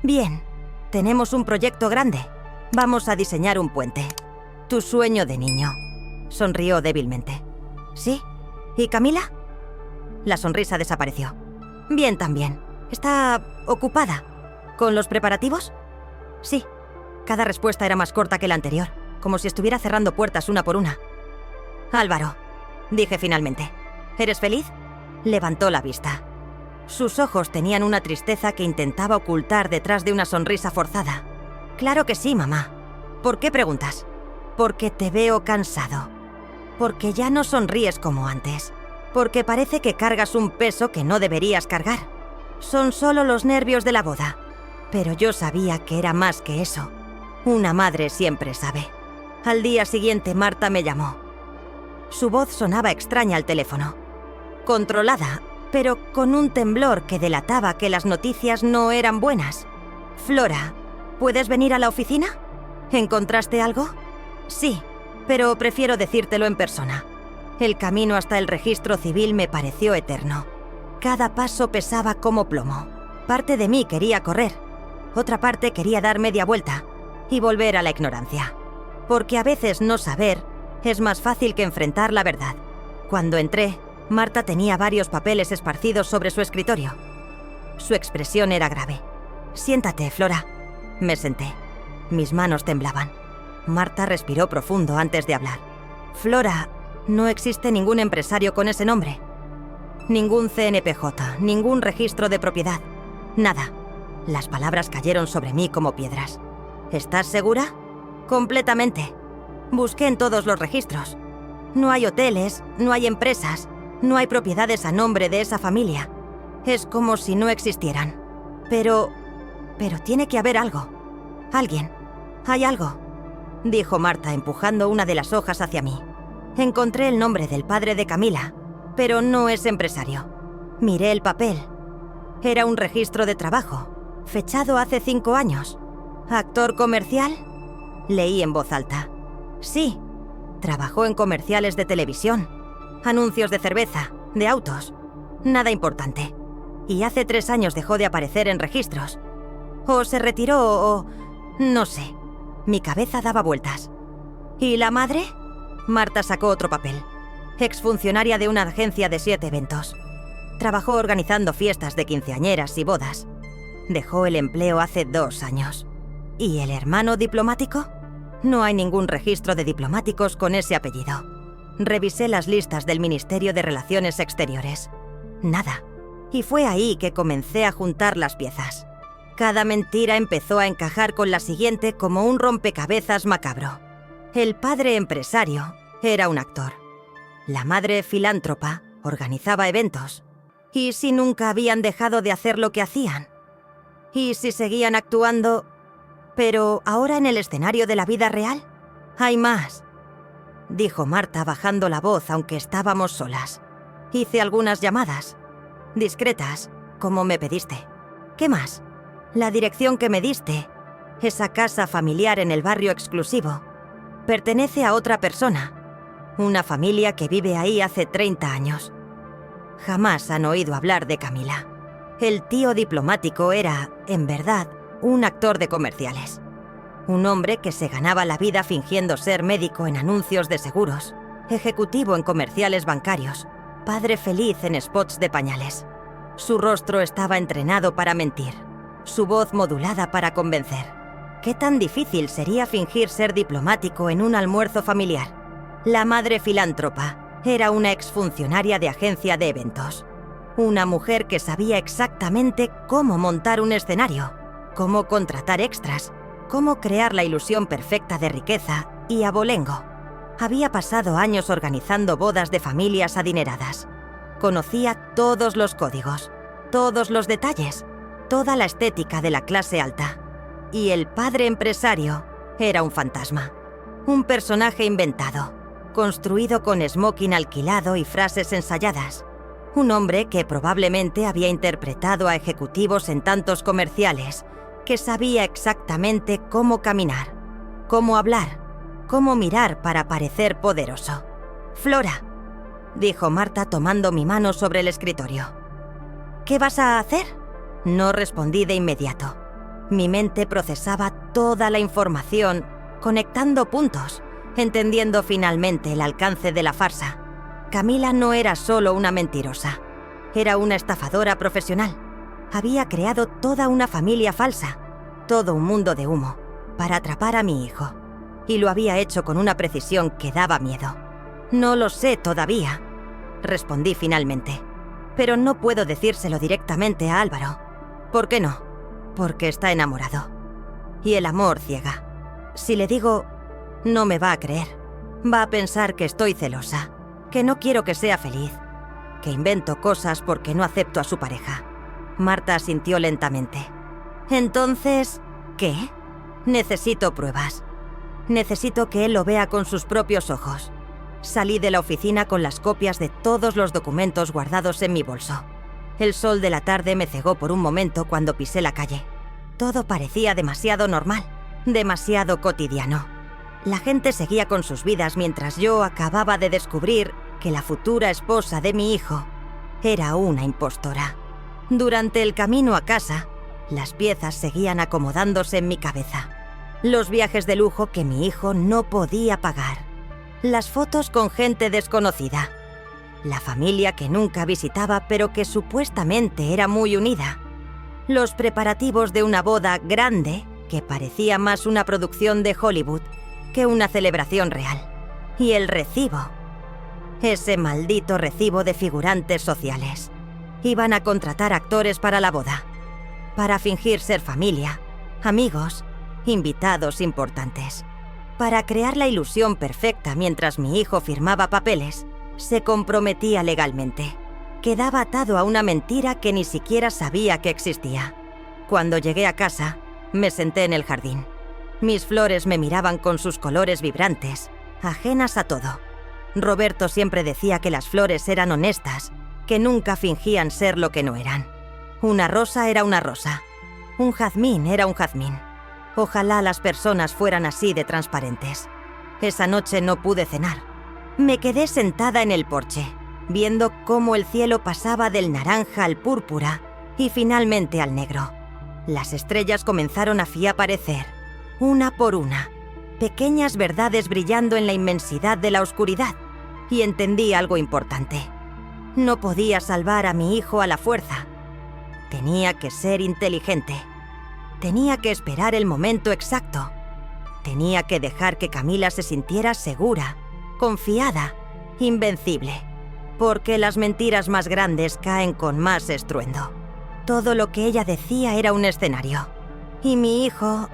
Bien, tenemos un proyecto grande. Vamos a diseñar un puente. Tu sueño de niño. Sonrió débilmente. ¿Sí? ¿Y Camila? La sonrisa desapareció. Bien también. ¿Está ocupada? ¿Con los preparativos? Sí. Cada respuesta era más corta que la anterior, como si estuviera cerrando puertas una por una. Álvaro, dije finalmente. ¿Eres feliz? Levantó la vista. Sus ojos tenían una tristeza que intentaba ocultar detrás de una sonrisa forzada. Claro que sí, mamá. ¿Por qué preguntas? Porque te veo cansado. Porque ya no sonríes como antes. Porque parece que cargas un peso que no deberías cargar. Son solo los nervios de la boda. Pero yo sabía que era más que eso. Una madre siempre sabe. Al día siguiente Marta me llamó. Su voz sonaba extraña al teléfono. Controlada, pero con un temblor que delataba que las noticias no eran buenas. Flora, ¿puedes venir a la oficina? ¿Encontraste algo? Sí, pero prefiero decírtelo en persona. El camino hasta el registro civil me pareció eterno. Cada paso pesaba como plomo. Parte de mí quería correr. Otra parte quería dar media vuelta y volver a la ignorancia. Porque a veces no saber es más fácil que enfrentar la verdad. Cuando entré, Marta tenía varios papeles esparcidos sobre su escritorio. Su expresión era grave. Siéntate, Flora. Me senté. Mis manos temblaban. Marta respiró profundo antes de hablar. Flora, no existe ningún empresario con ese nombre. Ningún CNPJ, ningún registro de propiedad. Nada. Las palabras cayeron sobre mí como piedras. ¿Estás segura? Completamente. Busqué en todos los registros. No hay hoteles, no hay empresas, no hay propiedades a nombre de esa familia. Es como si no existieran. Pero tiene que haber algo. Alguien. Hay algo, dijo Marta empujando una de las hojas hacia mí. Encontré el nombre del padre de Camila, pero no es empresario. Miré el papel. Era un registro de trabajo, fechado hace 5 años. ¿Actor comercial? Leí en voz alta. Sí, trabajó en comerciales de televisión, anuncios de cerveza, de autos. Nada importante. Y hace 3 años dejó de aparecer en registros. O se retiró o... no sé. Mi cabeza daba vueltas. ¿Y la madre? Marta sacó otro papel. Exfuncionaria de una agencia de 7 eventos. Trabajó organizando fiestas de quinceañeras y bodas. Dejó el empleo hace 2 años. ¿Y el hermano diplomático? No hay ningún registro de diplomáticos con ese apellido. Revisé las listas del Ministerio de Relaciones Exteriores. Nada. Y fue ahí que comencé a juntar las piezas. Cada mentira empezó a encajar con la siguiente como un rompecabezas macabro. El padre empresario era un actor. La madre filántropa organizaba eventos. ¿Y si nunca habían dejado de hacer lo que hacían? ¿Y si seguían actuando, pero ahora en el escenario de la vida real? Hay más, dijo Marta bajando la voz aunque estábamos solas. Hice algunas llamadas, discretas, como me pediste. ¿Qué más? La dirección que me diste, esa casa familiar en el barrio exclusivo, pertenece a otra persona, una familia que vive ahí hace 30 años. Jamás han oído hablar de Camila. El tío diplomático era, en verdad, un actor de comerciales. Un hombre que se ganaba la vida fingiendo ser médico en anuncios de seguros, ejecutivo en comerciales bancarios, padre feliz en spots de pañales. Su rostro estaba entrenado para mentir. Su voz modulada para convencer. ¿Qué tan difícil sería fingir ser diplomático en un almuerzo familiar? La madre filántropa era una exfuncionaria de agencia de eventos. Una mujer que sabía exactamente cómo montar un escenario, cómo contratar extras, cómo crear la ilusión perfecta de riqueza y abolengo. Había pasado años organizando bodas de familias adineradas. Conocía todos los códigos, todos los detalles, toda la estética de la clase alta. Y el padre empresario Era un fantasma. Un personaje inventado, construido con smoking alquilado y frases ensayadas. Un hombre que probablemente había interpretado a ejecutivos en tantos comerciales, que sabía exactamente cómo caminar, cómo hablar, cómo mirar para parecer poderoso. «Flora», dijo Marta tomando mi mano sobre el escritorio. «¿Qué vas a hacer?». No respondí de inmediato. Mi mente procesaba toda la información, conectando puntos, entendiendo finalmente el alcance de la farsa. Camila no era solo una mentirosa, era una estafadora profesional. Había creado toda una familia falsa, todo un mundo de humo, para atrapar a mi hijo. Y lo había hecho con una precisión que daba miedo. «No lo sé todavía», respondí finalmente. «Pero no puedo decírselo directamente a Álvaro». «¿Por qué no?». «Porque está enamorado. Y el amor ciega. Si le digo, no me va a creer. Va a pensar que estoy celosa, que no quiero que sea feliz, que invento cosas porque no acepto a su pareja». Marta asintió lentamente. «Entonces, ¿qué?». «Necesito pruebas. Necesito que él lo vea con sus propios ojos». Salí de la oficina con las copias de todos los documentos guardados en mi bolso. El sol de la tarde me cegó por un momento cuando pisé la calle. Todo parecía demasiado normal, demasiado cotidiano. La gente seguía con sus vidas mientras yo acababa de descubrir que la futura esposa de mi hijo era una impostora. Durante el camino a casa, las piezas seguían acomodándose en mi cabeza. Los viajes de lujo que mi hijo no podía pagar. Las fotos con gente desconocida. La familia que nunca visitaba pero que supuestamente era muy unida. Los preparativos de una boda grande que parecía más una producción de Hollywood que una celebración real. Y el recibo. Ese maldito recibo de figurantes sociales. Iban a contratar actores para la boda, para fingir ser familia, amigos, invitados importantes. Para crear la ilusión perfecta mientras mi hijo firmaba papeles, se comprometía legalmente. Quedaba atado a una mentira que ni siquiera sabía que existía. Cuando llegué a casa, me senté en el jardín. Mis flores me miraban con sus colores vibrantes, ajenas a todo. Roberto siempre decía que las flores eran honestas, que nunca fingían ser lo que no eran. Una rosa era una rosa. Un jazmín era un jazmín. Ojalá las personas fueran así de transparentes. Esa noche no pude cenar. Me quedé sentada en el porche, viendo cómo el cielo pasaba del naranja al púrpura y finalmente al negro. Las estrellas comenzaron a aparecer, una por una, pequeñas verdades brillando en la inmensidad de la oscuridad, y entendí algo importante. No podía salvar a mi hijo a la fuerza. Tenía que ser inteligente. Tenía que esperar el momento exacto. Tenía que dejar que Camila se sintiera segura, confiada, invencible. Porque las mentiras más grandes caen con más estruendo. Todo lo que ella decía era un escenario. Y mi hijo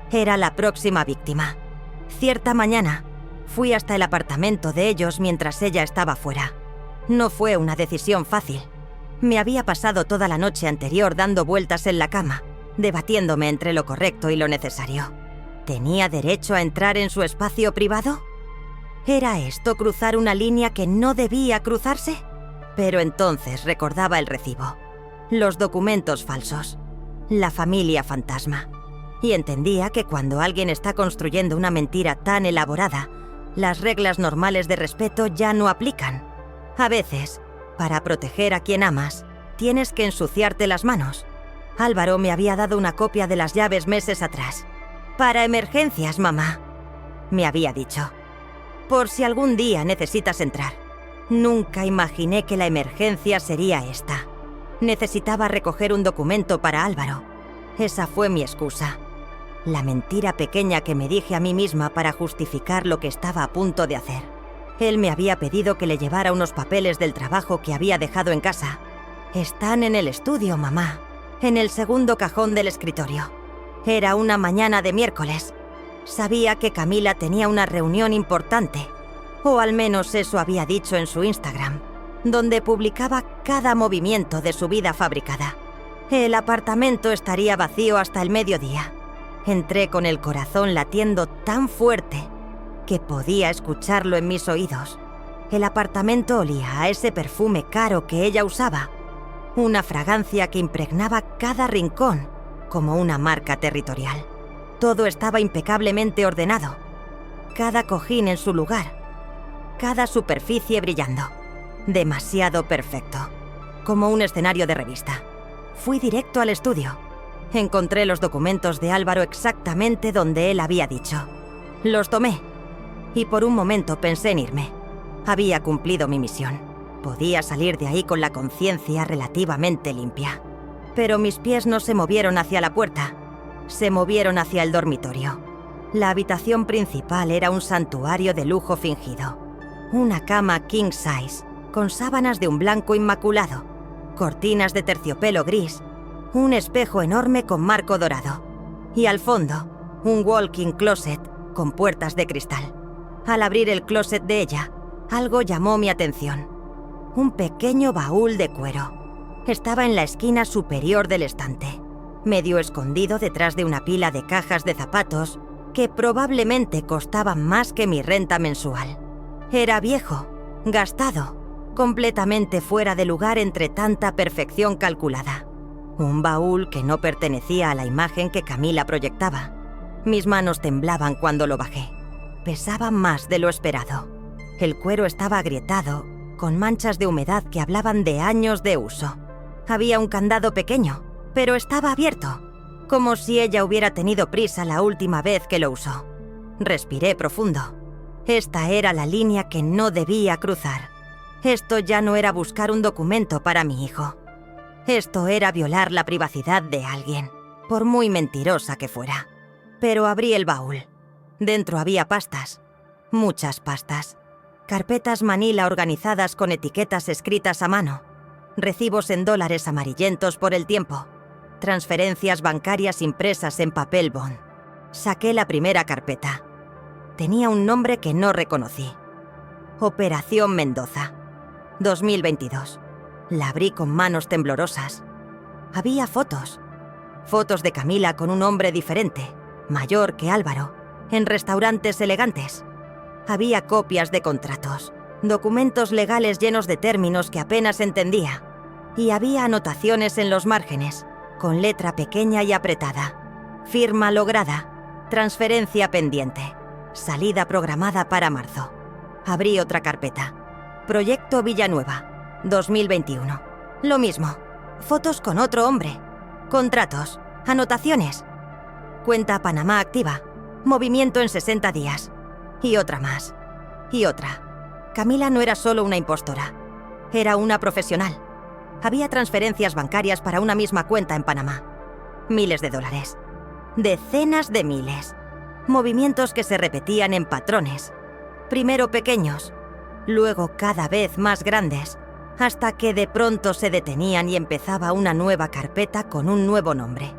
era la próxima víctima. Cierta mañana, fui hasta el apartamento de ellos mientras ella estaba fuera. No fue una decisión fácil. Me había pasado toda la noche anterior dando vueltas en la cama, debatiéndome entre lo correcto y lo necesario. ¿Tenía derecho a entrar en su espacio privado? ¿Era esto cruzar una línea que no debía cruzarse? Pero entonces recordaba el recibo, los documentos falsos, la familia fantasma. Y entendía que cuando alguien está construyendo una mentira tan elaborada, las reglas normales de respeto ya no aplican. A veces, para proteger a quien amas, tienes que ensuciarte las manos. Álvaro me había dado una copia de las llaves meses atrás. «Para emergencias, mamá», me había dicho. «Por si algún día necesitas entrar». Nunca imaginé que la emergencia sería esta. Necesitaba recoger un documento para Álvaro. Esa fue mi excusa. La mentira pequeña que me dije a mí misma para justificar lo que estaba a punto de hacer. Él me había pedido que le llevara unos papeles del trabajo que había dejado en casa. «Están en el estudio, mamá, en el segundo cajón del escritorio». Era una mañana de miércoles. Sabía que Camila tenía una reunión importante, o al menos eso había dicho en su Instagram, donde publicaba cada movimiento de su vida fabricada. El apartamento estaría vacío hasta el mediodía. Entré con el corazón latiendo tan fuerte que podía escucharlo en mis oídos. El apartamento olía a ese perfume caro que ella usaba, una fragancia que impregnaba cada rincón como una marca territorial. Todo estaba impecablemente ordenado, cada cojín en su lugar, cada superficie brillando. Demasiado perfecto, como un escenario de revista. Fui directo al estudio. Encontré los documentos de Álvaro exactamente donde él había dicho. Los tomé y por un momento pensé en irme. Había cumplido mi misión. Podía salir de ahí con la conciencia relativamente limpia. Pero mis pies no se movieron hacia la puerta, se movieron hacia el dormitorio. La habitación principal era un santuario de lujo fingido. Una cama king size, con sábanas de un blanco inmaculado, cortinas de terciopelo gris, un espejo enorme con marco dorado y al fondo, un walk-in closet con puertas de cristal. Al abrir el closet de ella, algo llamó mi atención. Un pequeño baúl de cuero. Estaba en la esquina superior del estante, medio escondido detrás de una pila de cajas de zapatos que probablemente costaban más que mi renta mensual. Era viejo, gastado, completamente fuera de lugar entre tanta perfección calculada. Un baúl que no pertenecía a la imagen que Camila proyectaba. Mis manos temblaban cuando lo bajé. Pesaba más de lo esperado. El cuero estaba agrietado, con manchas de humedad que hablaban de años de uso. Había un candado pequeño, pero estaba abierto, como si ella hubiera tenido prisa la última vez que lo usó. Respiré profundo. Esta era la línea que no debía cruzar. Esto ya no era buscar un documento para mi hijo. Esto era violar la privacidad de alguien, por muy mentirosa que fuera. Pero abrí el baúl. Dentro había pastas, muchas pastas. Carpetas manila organizadas con etiquetas escritas a mano. Recibos en dólares amarillentos por el tiempo. Transferencias bancarias impresas en papel bond. Saqué la primera carpeta. Tenía un nombre que no reconocí. Operación Mendoza. 2022. La abrí con manos temblorosas. Había fotos. Fotos de Camila con un hombre diferente, mayor que Álvaro, en restaurantes elegantes. Había copias de contratos, documentos legales llenos de términos que apenas entendía. Y había anotaciones en los márgenes, con letra pequeña y apretada. Firma lograda. Transferencia pendiente. Salida programada para marzo. Abrí otra carpeta. Proyecto Villanueva. 2021. Lo mismo. Fotos con otro hombre. Contratos. Anotaciones. Cuenta Panamá activa. Movimiento en 60 días. Y otra más. Y otra. Camila no era solo una impostora. Era una profesional. Había transferencias bancarias para una misma cuenta en Panamá. Miles de dólares. Decenas de miles. Movimientos que se repetían en patrones. Primero pequeños, luego cada vez más grandes, hasta que de pronto se detenían y empezaba una nueva carpeta con un nuevo nombre.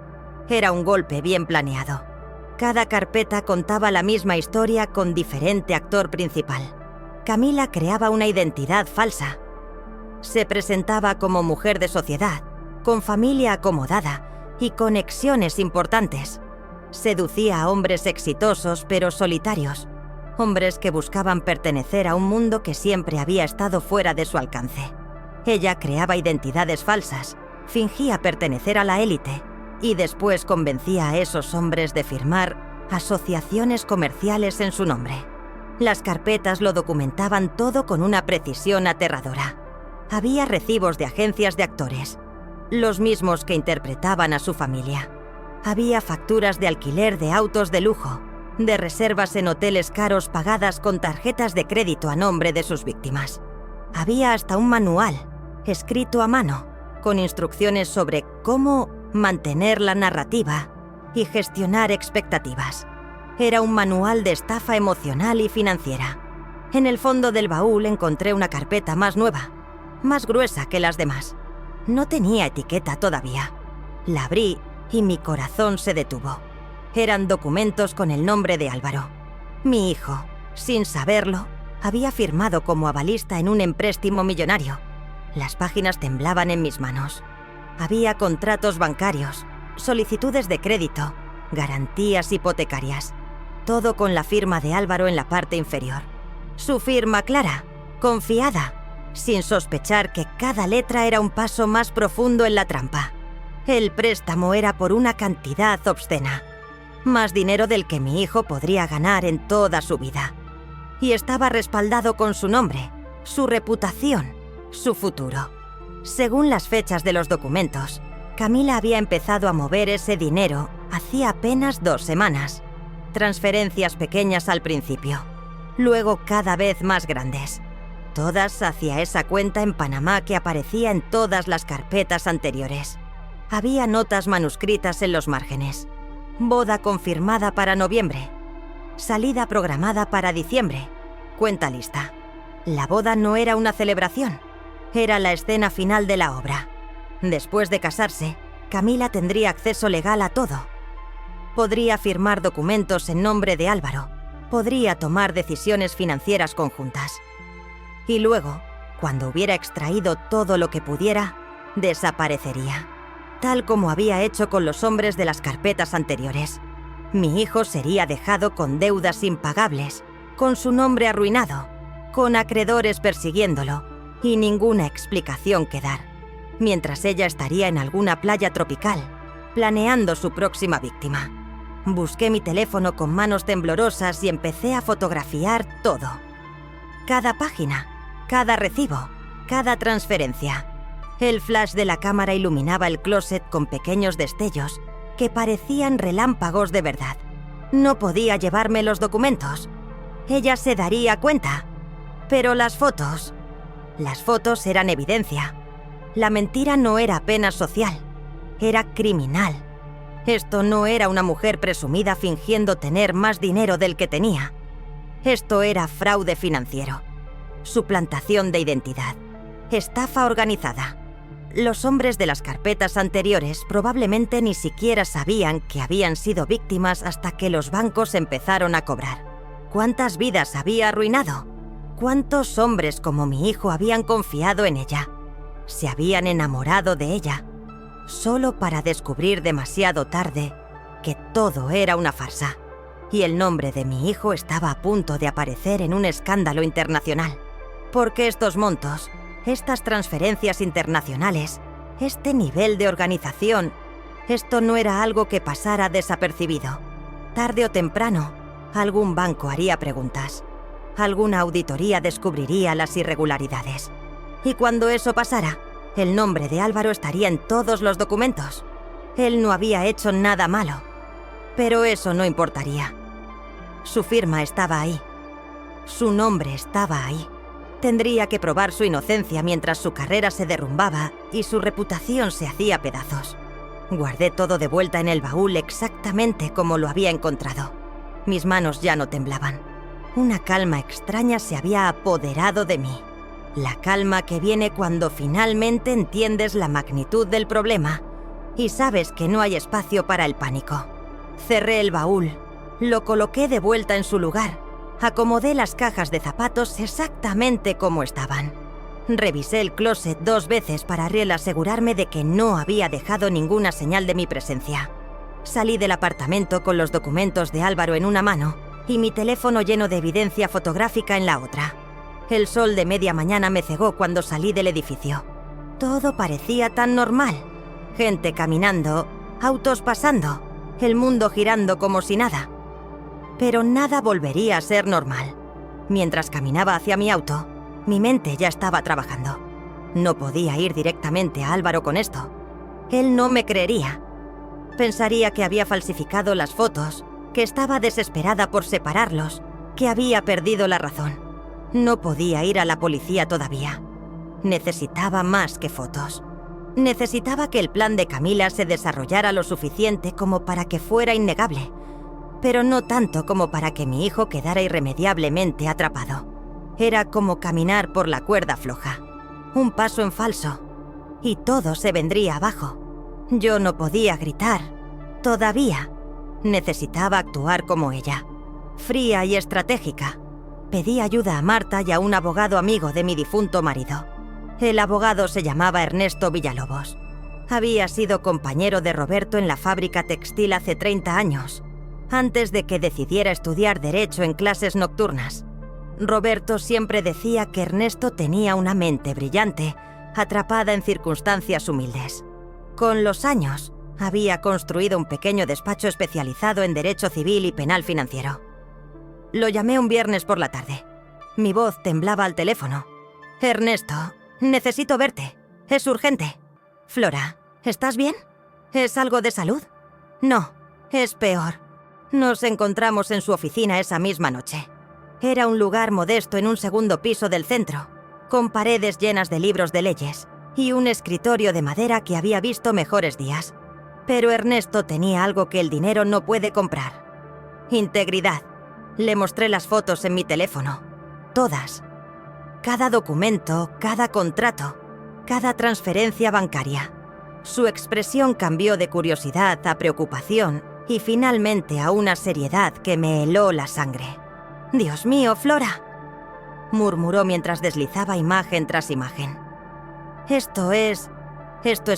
Era un golpe bien planeado. Cada carpeta contaba la misma historia con diferente actor principal. Camila creaba una identidad falsa. Se presentaba como mujer de sociedad, con familia acomodada y conexiones importantes. Seducía a hombres exitosos pero solitarios, hombres que buscaban pertenecer a un mundo que siempre había estado fuera de su alcance. Ella creaba identidades falsas, fingía pertenecer a la élite y después convencía a esos hombres de firmar asociaciones comerciales en su nombre. Las carpetas lo documentaban todo con una precisión aterradora. Había recibos de agencias de actores, los mismos que interpretaban a su familia. Había facturas de alquiler de autos de lujo, de reservas en hoteles caros pagadas con tarjetas de crédito a nombre de sus víctimas. Había hasta un manual, escrito a mano, con instrucciones sobre cómo mantener la narrativa y gestionar expectativas. Era un manual de estafa emocional y financiera. En el fondo del baúl encontré una carpeta más nueva, más gruesa que las demás. No tenía etiqueta todavía. La abrí y mi corazón se detuvo. Eran documentos con el nombre de Álvaro. Mi hijo, sin saberlo, había firmado como avalista en un empréstimo millonario. Las páginas temblaban en mis manos. Había contratos bancarios, solicitudes de crédito garantías hipotecarias. Todo con la firma de Álvaro en la parte inferior. Su firma clara, confiada, sin sospechar que cada letra era un paso más profundo en la trampa. El préstamo era por una cantidad obscena. Más dinero del que mi hijo podría ganar en toda su vida. Y estaba respaldado con su nombre, su reputación, su futuro. Según las fechas de los documentos, Camila había empezado a mover ese dinero hacía apenas 2 semanas. Transferencias pequeñas al principio, luego cada vez más grandes. Todas hacia esa cuenta en Panamá que aparecía en todas las carpetas anteriores. Había notas manuscritas en los márgenes. Boda confirmada para noviembre. Salida programada para diciembre. Cuenta lista. La boda no era una celebración. Era la escena final de la obra. Después de casarse, Camila tendría acceso legal a todo. Podría firmar documentos en nombre de Álvaro. Podría tomar decisiones financieras conjuntas. Y luego, cuando hubiera extraído todo lo que pudiera, desaparecería. Tal como había hecho con los hombres de las carpetas anteriores. Mi hijo sería dejado con deudas impagables, con su nombre arruinado, con acreedores persiguiéndolo y ninguna explicación que dar, mientras ella estaría en alguna playa tropical, planeando su próxima víctima. Busqué mi teléfono con manos temblorosas y empecé a fotografiar todo. Cada página, cada recibo, cada transferencia. El flash de la cámara iluminaba el closet con pequeños destellos que parecían relámpagos de verdad. No podía llevarme los documentos. Ella se daría cuenta. Pero las fotos eran evidencia. La mentira no era apenas social, era criminal. Esto no era una mujer presumida fingiendo tener más dinero del que tenía. Esto era fraude financiero, suplantación de identidad, estafa organizada. Los hombres de las carpetas anteriores probablemente ni siquiera sabían que habían sido víctimas hasta que los bancos empezaron a cobrar. ¿Cuántas vidas había arruinado? ¿Cuántos hombres como mi hijo habían confiado en ella? Se habían enamorado de ella, solo para descubrir demasiado tarde que todo era una farsa. Y el nombre de mi hijo estaba a punto de aparecer en un escándalo internacional. Porque estos montos, estas transferencias internacionales, este nivel de organización, esto no era algo que pasara desapercibido. Tarde o temprano, algún banco haría preguntas. Alguna auditoría descubriría las irregularidades. Y cuando eso pasara, el nombre de Álvaro estaría en todos los documentos. Él no había hecho nada malo. Pero eso no importaría. Su firma estaba ahí. Su nombre estaba ahí. Tendría que probar su inocencia mientras su carrera se derrumbaba y su reputación se hacía pedazos. Guardé todo de vuelta en el baúl exactamente como lo había encontrado. Mis manos ya no temblaban. Una calma extraña se había apoderado de mí. La calma que viene cuando finalmente entiendes la magnitud del problema y sabes que no hay espacio para el pánico. Cerré el baúl, lo coloqué de vuelta en su lugar. Acomodé las cajas de zapatos exactamente como estaban. Revisé el closet 2 veces para asegurarme de que no había dejado ninguna señal de mi presencia. Salí del apartamento con los documentos de Álvaro en una mano y mi teléfono lleno de evidencia fotográfica en la otra. El sol de media mañana me cegó cuando salí del edificio. Todo parecía tan normal. Gente caminando, autos pasando, el mundo girando como si nada. Pero nada volvería a ser normal. Mientras caminaba hacia mi auto, mi mente ya estaba trabajando. No podía ir directamente a Álvaro con esto. Él no me creería. Pensaría que había falsificado las fotos, que estaba desesperada por separarlos, que había perdido la razón. No podía ir a la policía todavía. Necesitaba más que fotos. Necesitaba que el plan de Camila se desarrollara lo suficiente como para que fuera innegable, pero no tanto como para que mi hijo quedara irremediablemente atrapado. Era como caminar por la cuerda floja. Un paso en falso, y todo se vendría abajo. Yo no podía gritar. Todavía. Necesitaba actuar como ella. Fría y estratégica. Pedí ayuda a Marta y a un abogado amigo de mi difunto marido. El abogado se llamaba Ernesto Villalobos. Había sido compañero de Roberto en la fábrica textil hace 30 años, antes de que decidiera estudiar Derecho en clases nocturnas. Roberto siempre decía que Ernesto tenía una mente brillante, atrapada en circunstancias humildes. Con los años, había construido un pequeño despacho especializado en Derecho Civil y Penal Financiero. Lo llamé un viernes por la tarde. Mi voz temblaba al teléfono. «Ernesto, necesito verte. Es urgente». «Flora, ¿estás bien? ¿Es algo de salud?» «No, es peor». Nos encontramos en su oficina esa misma noche. Era un lugar modesto en un segundo piso del centro, con paredes llenas de libros de leyes y un escritorio de madera que había visto mejores días. Pero Ernesto tenía algo que el dinero no puede comprar: integridad. Le mostré las fotos en mi teléfono. Todas. Cada documento, cada contrato, cada transferencia bancaria. Su expresión cambió de curiosidad a preocupación y finalmente a una seriedad que me heló la sangre. «Dios mío, Flora», murmuró mientras deslizaba imagen tras imagen. Esto es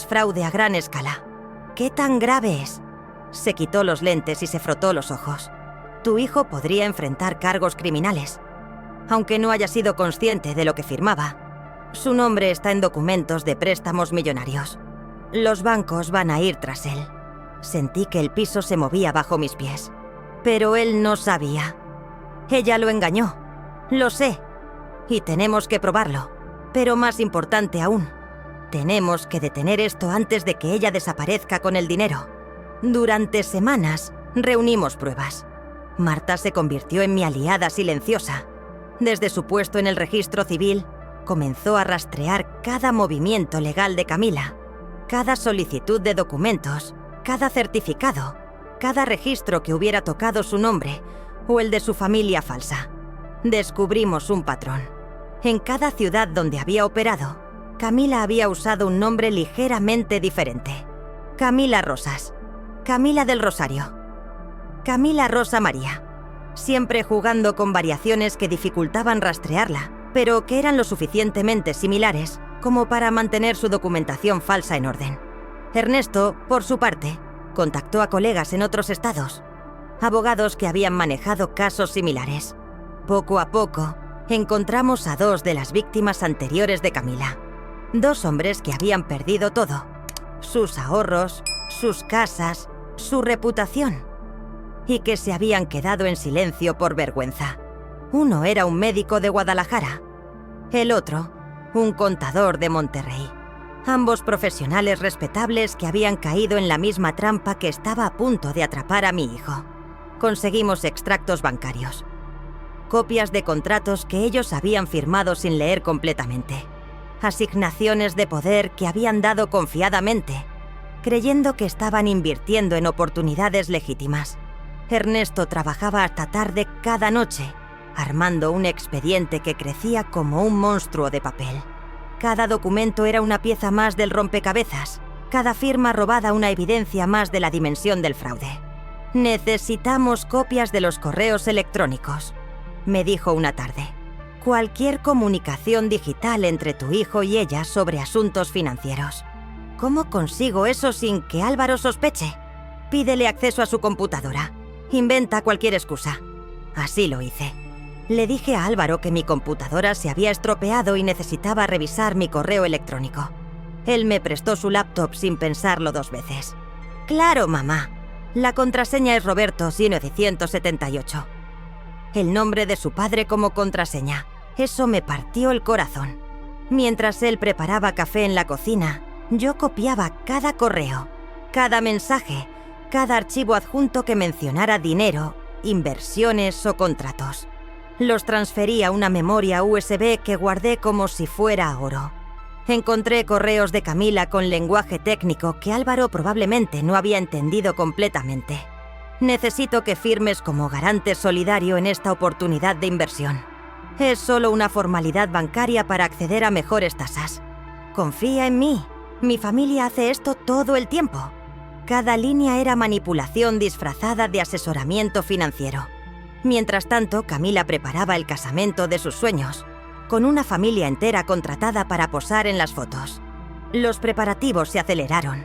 fraude a gran escala. ¿Qué tan grave es?» Se quitó los lentes y se frotó los ojos. «Tu hijo podría enfrentar cargos criminales, aunque no haya sido consciente de lo que firmaba. Su nombre está en documentos de préstamos millonarios. Los bancos van a ir tras él». Sentí que el piso se movía bajo mis pies. Pero él no sabía. Ella lo engañó. Lo sé. Y tenemos que probarlo. Pero más importante aún, tenemos que detener esto antes de que ella desaparezca con el dinero. Durante semanas reunimos pruebas. Marta se convirtió en mi aliada silenciosa. Desde su puesto en el registro civil, comenzó a rastrear cada movimiento legal de Camila, cada solicitud de documentos, cada certificado, cada registro que hubiera tocado su nombre o el de su familia falsa. Descubrimos un patrón. En cada ciudad donde había operado, Camila había usado un nombre ligeramente diferente. Camila Rosas, Camila del Rosario, Camila Rosa María, siempre jugando con variaciones que dificultaban rastrearla, pero que eran lo suficientemente similares como para mantener su documentación falsa en orden. Ernesto, por su parte, contactó a colegas en otros estados, abogados que habían manejado casos similares. Poco a poco, encontramos a 2 de las víctimas anteriores de Camila. 2 hombres que habían perdido todo: sus ahorros, sus casas, su reputación, y que se habían quedado en silencio por vergüenza. Uno era un médico de Guadalajara, el otro, un contador de Monterrey. Ambos profesionales respetables que habían caído en la misma trampa que estaba a punto de atrapar a mi hijo. Conseguimos extractos bancarios, copias de contratos que ellos habían firmado sin leer completamente, asignaciones de poder que habían dado confiadamente, creyendo que estaban invirtiendo en oportunidades legítimas. Ernesto trabajaba hasta tarde cada noche, armando un expediente que crecía como un monstruo de papel. Cada documento era una pieza más del rompecabezas, cada firma robada una evidencia más de la dimensión del fraude. «Necesitamos copias de los correos electrónicos», me dijo una tarde. «Cualquier comunicación digital entre tu hijo y ella sobre asuntos financieros. ¿Cómo consigo eso sin que Álvaro sospeche? Pídele acceso a su computadora. Inventa cualquier excusa». Así lo hice. Le dije a Álvaro que mi computadora se había estropeado y necesitaba revisar mi correo electrónico. Él me prestó su laptop sin pensarlo 2 veces. «Claro, mamá. La contraseña es Roberto 1978. El nombre de su padre como contraseña. Eso me partió el corazón. Mientras él preparaba café en la cocina, yo copiaba cada correo, cada mensaje, cada archivo adjunto que mencionara dinero, inversiones o contratos. Los transferí a una memoria USB que guardé como si fuera oro. Encontré correos de Camila con lenguaje técnico que Álvaro probablemente no había entendido completamente. «Necesito que firmes como garante solidario en esta oportunidad de inversión. Es solo una formalidad bancaria para acceder a mejores tasas. Confía en mí. Mi familia hace esto todo el tiempo». Cada línea era manipulación disfrazada de asesoramiento financiero. Mientras tanto, Camila preparaba el casamento de sus sueños, con una familia entera contratada para posar en las fotos. Los preparativos se aceleraron.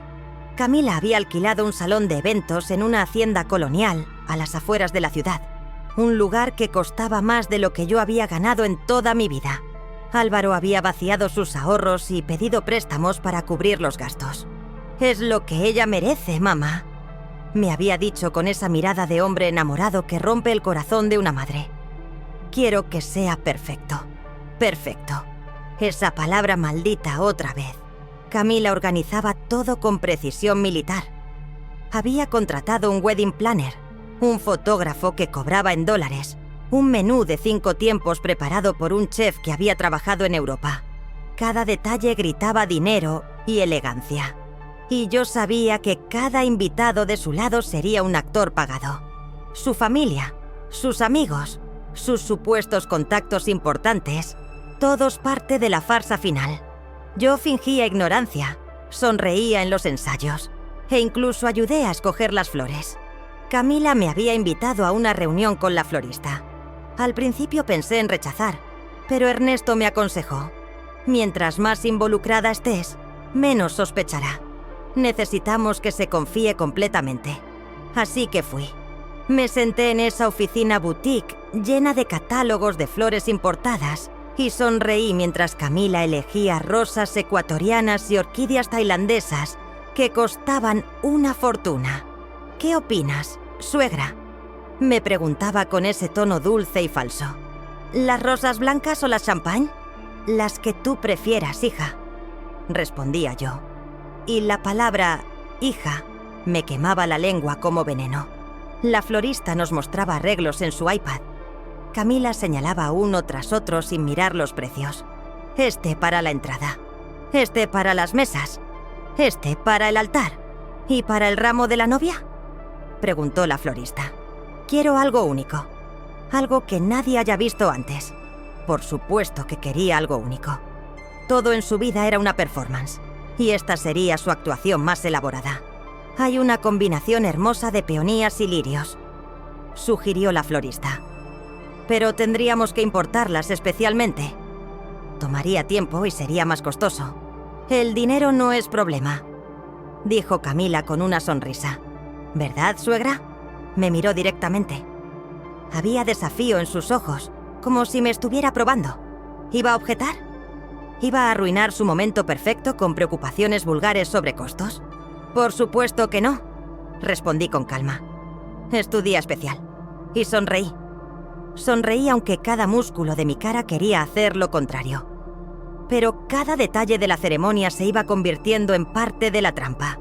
Camila había alquilado un salón de eventos en una hacienda colonial a las afueras de la ciudad, un lugar que costaba más de lo que yo había ganado en toda mi vida. Álvaro había vaciado sus ahorros y pedido préstamos para cubrir los gastos. «Es lo que ella merece, mamá», me había dicho con esa mirada de hombre enamorado que rompe el corazón de una madre. «Quiero que sea perfecto. Perfecto». Esa palabra maldita otra vez. Camila organizaba todo con precisión militar. Había contratado un wedding planner, un fotógrafo que cobraba en dólares, un menú de 5 tiempos preparado por un chef que había trabajado en Europa. Cada detalle gritaba dinero y elegancia. Y yo sabía que cada invitado de su lado sería un actor pagado. Su familia, sus amigos, sus supuestos contactos importantes, todos parte de la farsa final. Yo fingía ignorancia, sonreía en los ensayos e incluso ayudé a escoger las flores. Camila me había invitado a una reunión con la florista. Al principio pensé en rechazar, pero Ernesto me aconsejó: mientras más involucrada estés, menos sospechará. Necesitamos que se confíe completamente. Así que fui. Me senté en esa oficina boutique llena de catálogos de flores importadas y sonreí mientras Camila elegía rosas ecuatorianas y orquídeas tailandesas que costaban una fortuna. «¿Qué opinas, suegra?», me preguntaba con ese tono dulce y falso. «¿Las rosas blancas o las champagne?». «Las que tú prefieras, hija», respondía yo. Y la palabra «hija» me quemaba la lengua como veneno. La florista nos mostraba arreglos en su iPad. Camila señalaba uno tras otro sin mirar los precios. «Este para la entrada, este para las mesas, este para el altar. ¿Y para el ramo de la novia?», preguntó la florista. «Quiero algo único, algo que nadie haya visto antes». Por supuesto que quería algo único. Todo en su vida era una performance, y esta sería su actuación más elaborada. «Hay una combinación hermosa de peonías y lirios», sugirió la florista. «Pero tendríamos que importarlas especialmente. Tomaría tiempo y sería más costoso». «El dinero no es problema», dijo Camila con una sonrisa. «¿Verdad, suegra?», me miró directamente. Había desafío en sus ojos, como si me estuviera probando. ¿Iba a objetar? ¿Iba a arruinar su momento perfecto con preocupaciones vulgares sobre costos? «Por supuesto que no», respondí con calma. «Es tu día especial». Y sonreí. Sonreí aunque cada músculo de mi cara quería hacer lo contrario. Pero cada detalle de la ceremonia se iba convirtiendo en parte de la trampa.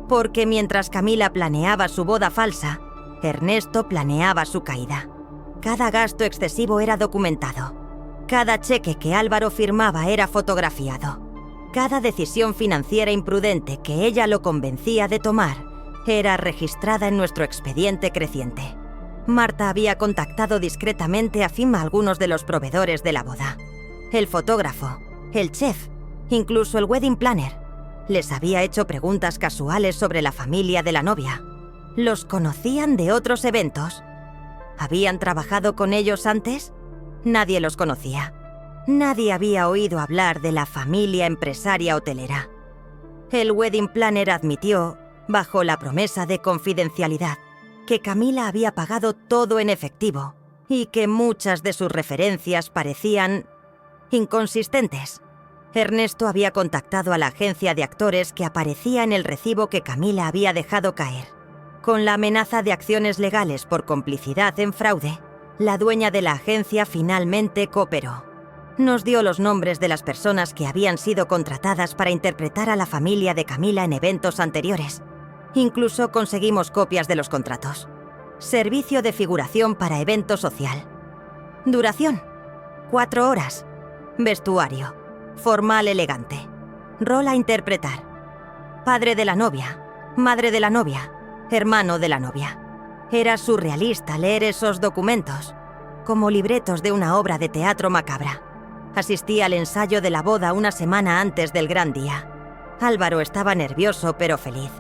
Porque mientras Camila planeaba su boda falsa, Ernesto planeaba su caída. Cada gasto excesivo era documentado. Cada cheque que Álvaro firmaba era fotografiado. Cada decisión financiera imprudente que ella lo convencía de tomar era registrada en nuestro expediente creciente. Marta había contactado discretamente a FIM a algunos de los proveedores de la boda. El fotógrafo, el chef, incluso el wedding planner. Les había hecho preguntas casuales sobre la familia de la novia. ¿Los conocían de otros eventos? ¿Habían trabajado con ellos antes? Nadie los conocía. Nadie había oído hablar de la familia empresaria hotelera. El wedding planner admitió, bajo la promesa de confidencialidad, que Camila había pagado todo en efectivo y que muchas de sus referencias parecían inconsistentes. Ernesto había contactado a la agencia de actores que aparecía en el recibo que Camila había dejado caer. Con la amenaza de acciones legales por complicidad en fraude, la dueña de la agencia finalmente cooperó. Nos dio los nombres de las personas que habían sido contratadas para interpretar a la familia de Camila en eventos anteriores. Incluso conseguimos copias de los contratos. Servicio de figuración para evento social. Duración: 4 horas. Vestuario: formal elegante. Rol a interpretar: padre de la novia, madre de la novia, hermano de la novia. Era surrealista leer esos documentos, como libretos de una obra de teatro macabra. Asistí al ensayo de la boda una semana antes del gran día. Álvaro estaba nervioso pero feliz.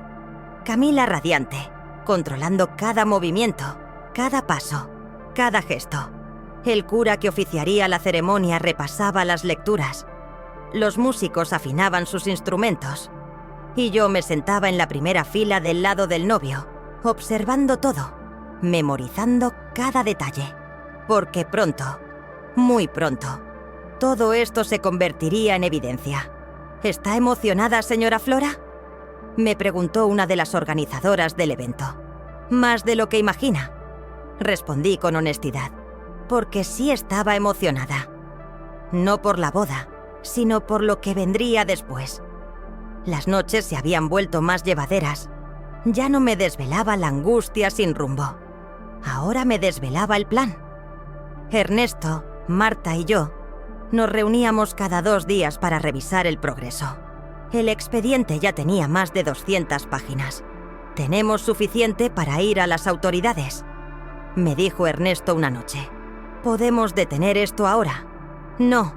Camila radiante, controlando cada movimiento, cada paso, cada gesto. El cura que oficiaría la ceremonia repasaba las lecturas. Los músicos afinaban sus instrumentos y yo me sentaba en la primera fila del lado del novio, observando todo, memorizando cada detalle, porque pronto, muy pronto, todo esto se convertiría en evidencia. ¿Está emocionada, señora Flora?, me preguntó una de las organizadoras del evento. Más de lo que imagina, respondí con honestidad, porque sí estaba emocionada. No por la boda, sino por lo que vendría después. Las noches se habían vuelto más llevaderas. Ya no me desvelaba la angustia sin rumbo. Ahora me desvelaba el plan. Ernesto, Marta y yo nos reuníamos cada 2 días para revisar el progreso. El expediente ya tenía más de 200 páginas. «Tenemos suficiente para ir a las autoridades», me dijo Ernesto una noche. «¿Podemos detener esto ahora?» «No»,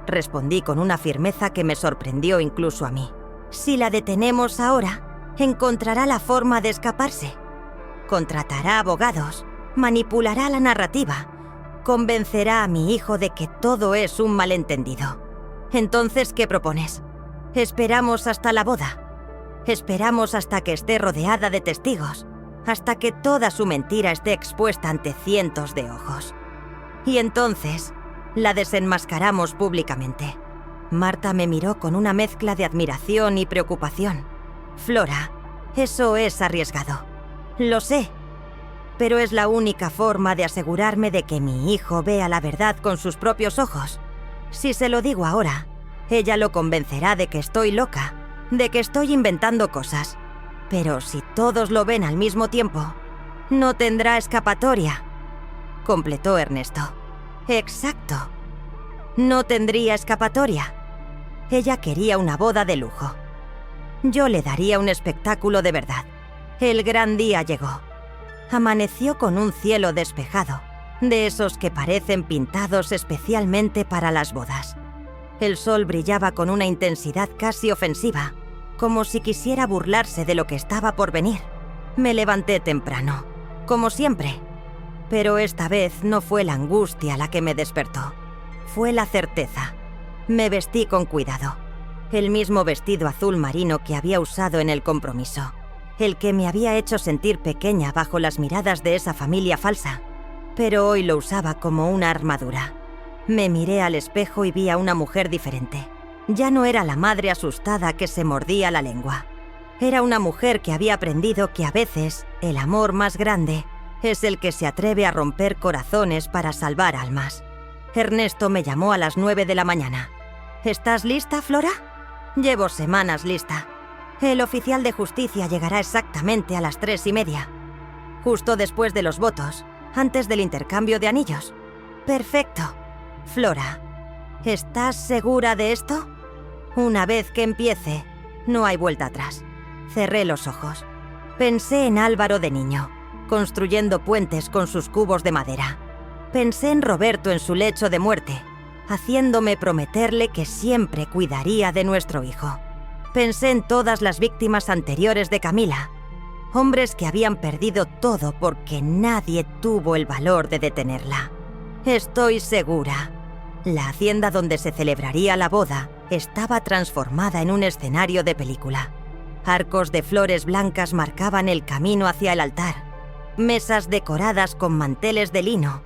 respondí con una firmeza que me sorprendió incluso a mí. «Si la detenemos ahora, encontrará la forma de escaparse. Contratará abogados, manipulará la narrativa, convencerá a mi hijo de que todo es un malentendido. Entonces, ¿qué propones? Esperamos hasta la boda. Esperamos hasta que esté rodeada de testigos, hasta que toda su mentira esté expuesta ante cientos de ojos. Y entonces la desenmascaramos públicamente». Marta me miró con una mezcla de admiración y preocupación. «Flora, eso es arriesgado. Lo sé, pero es la única forma de asegurarme de que mi hijo vea la verdad con sus propios ojos. Si se lo digo ahora, ella lo convencerá de que estoy loca, de que estoy inventando cosas. Pero si todos lo ven al mismo tiempo, no tendrá escapatoria», completó Ernesto. «Exacto. No tendría escapatoria. Ella quería una boda de lujo. Yo le daría un espectáculo de verdad. El gran día llegó. Amaneció con un cielo despejado, de esos que parecen pintados especialmente para las bodas. El sol brillaba con una intensidad casi ofensiva, como si quisiera burlarse de lo que estaba por venir. Me levanté temprano, como siempre, pero esta vez no fue la angustia la que me despertó. Fue la certeza. Me vestí con cuidado. El mismo vestido azul marino que había usado en el compromiso. El que me había hecho sentir pequeña bajo las miradas de esa familia falsa. Pero hoy lo usaba como una armadura. Me miré al espejo y vi a una mujer diferente. Ya no era la madre asustada que se mordía la lengua. Era una mujer que había aprendido que a veces el amor más grande es el que se atreve a romper corazones para salvar almas. Ernesto me llamó a las 9 de la mañana. «¿Estás lista, Flora?» «Llevo semanas lista. El oficial de justicia llegará exactamente a las 3:30, justo después de los votos, antes del intercambio de anillos». «Perfecto. Flora, ¿estás segura de esto? Una vez que empiece, no hay vuelta atrás». Cerré los ojos. Pensé en Álvaro de niño, construyendo puentes con sus cubos de madera. Pensé en Roberto en su lecho de muerte, haciéndome prometerle que siempre cuidaría de nuestro hijo. Pensé en todas las víctimas anteriores de Camila, hombres que habían perdido todo porque nadie tuvo el valor de detenerla. Estoy segura. La hacienda donde se celebraría la boda estaba transformada en un escenario de película. Arcos de flores blancas marcaban el camino hacia el altar, mesas decoradas con manteles de lino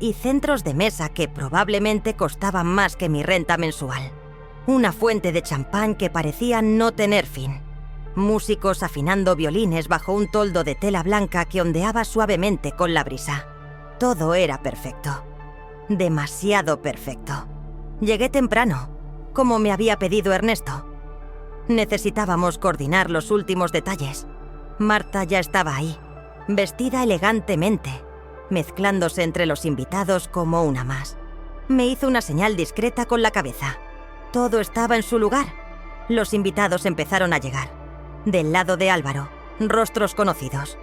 y centros de mesa que probablemente costaban más que mi renta mensual. Una fuente de champán que parecía no tener fin. Músicos afinando violines bajo un toldo de tela blanca que ondeaba suavemente con la brisa. Todo era perfecto. Demasiado perfecto. Llegué temprano, como me había pedido Ernesto. Necesitábamos coordinar los últimos detalles. Marta ya estaba ahí, vestida elegantemente, mezclándose entre los invitados como una más. Me hizo una señal discreta con la cabeza. Todo estaba en su lugar. Los invitados empezaron a llegar. Del lado de Álvaro, rostros conocidos.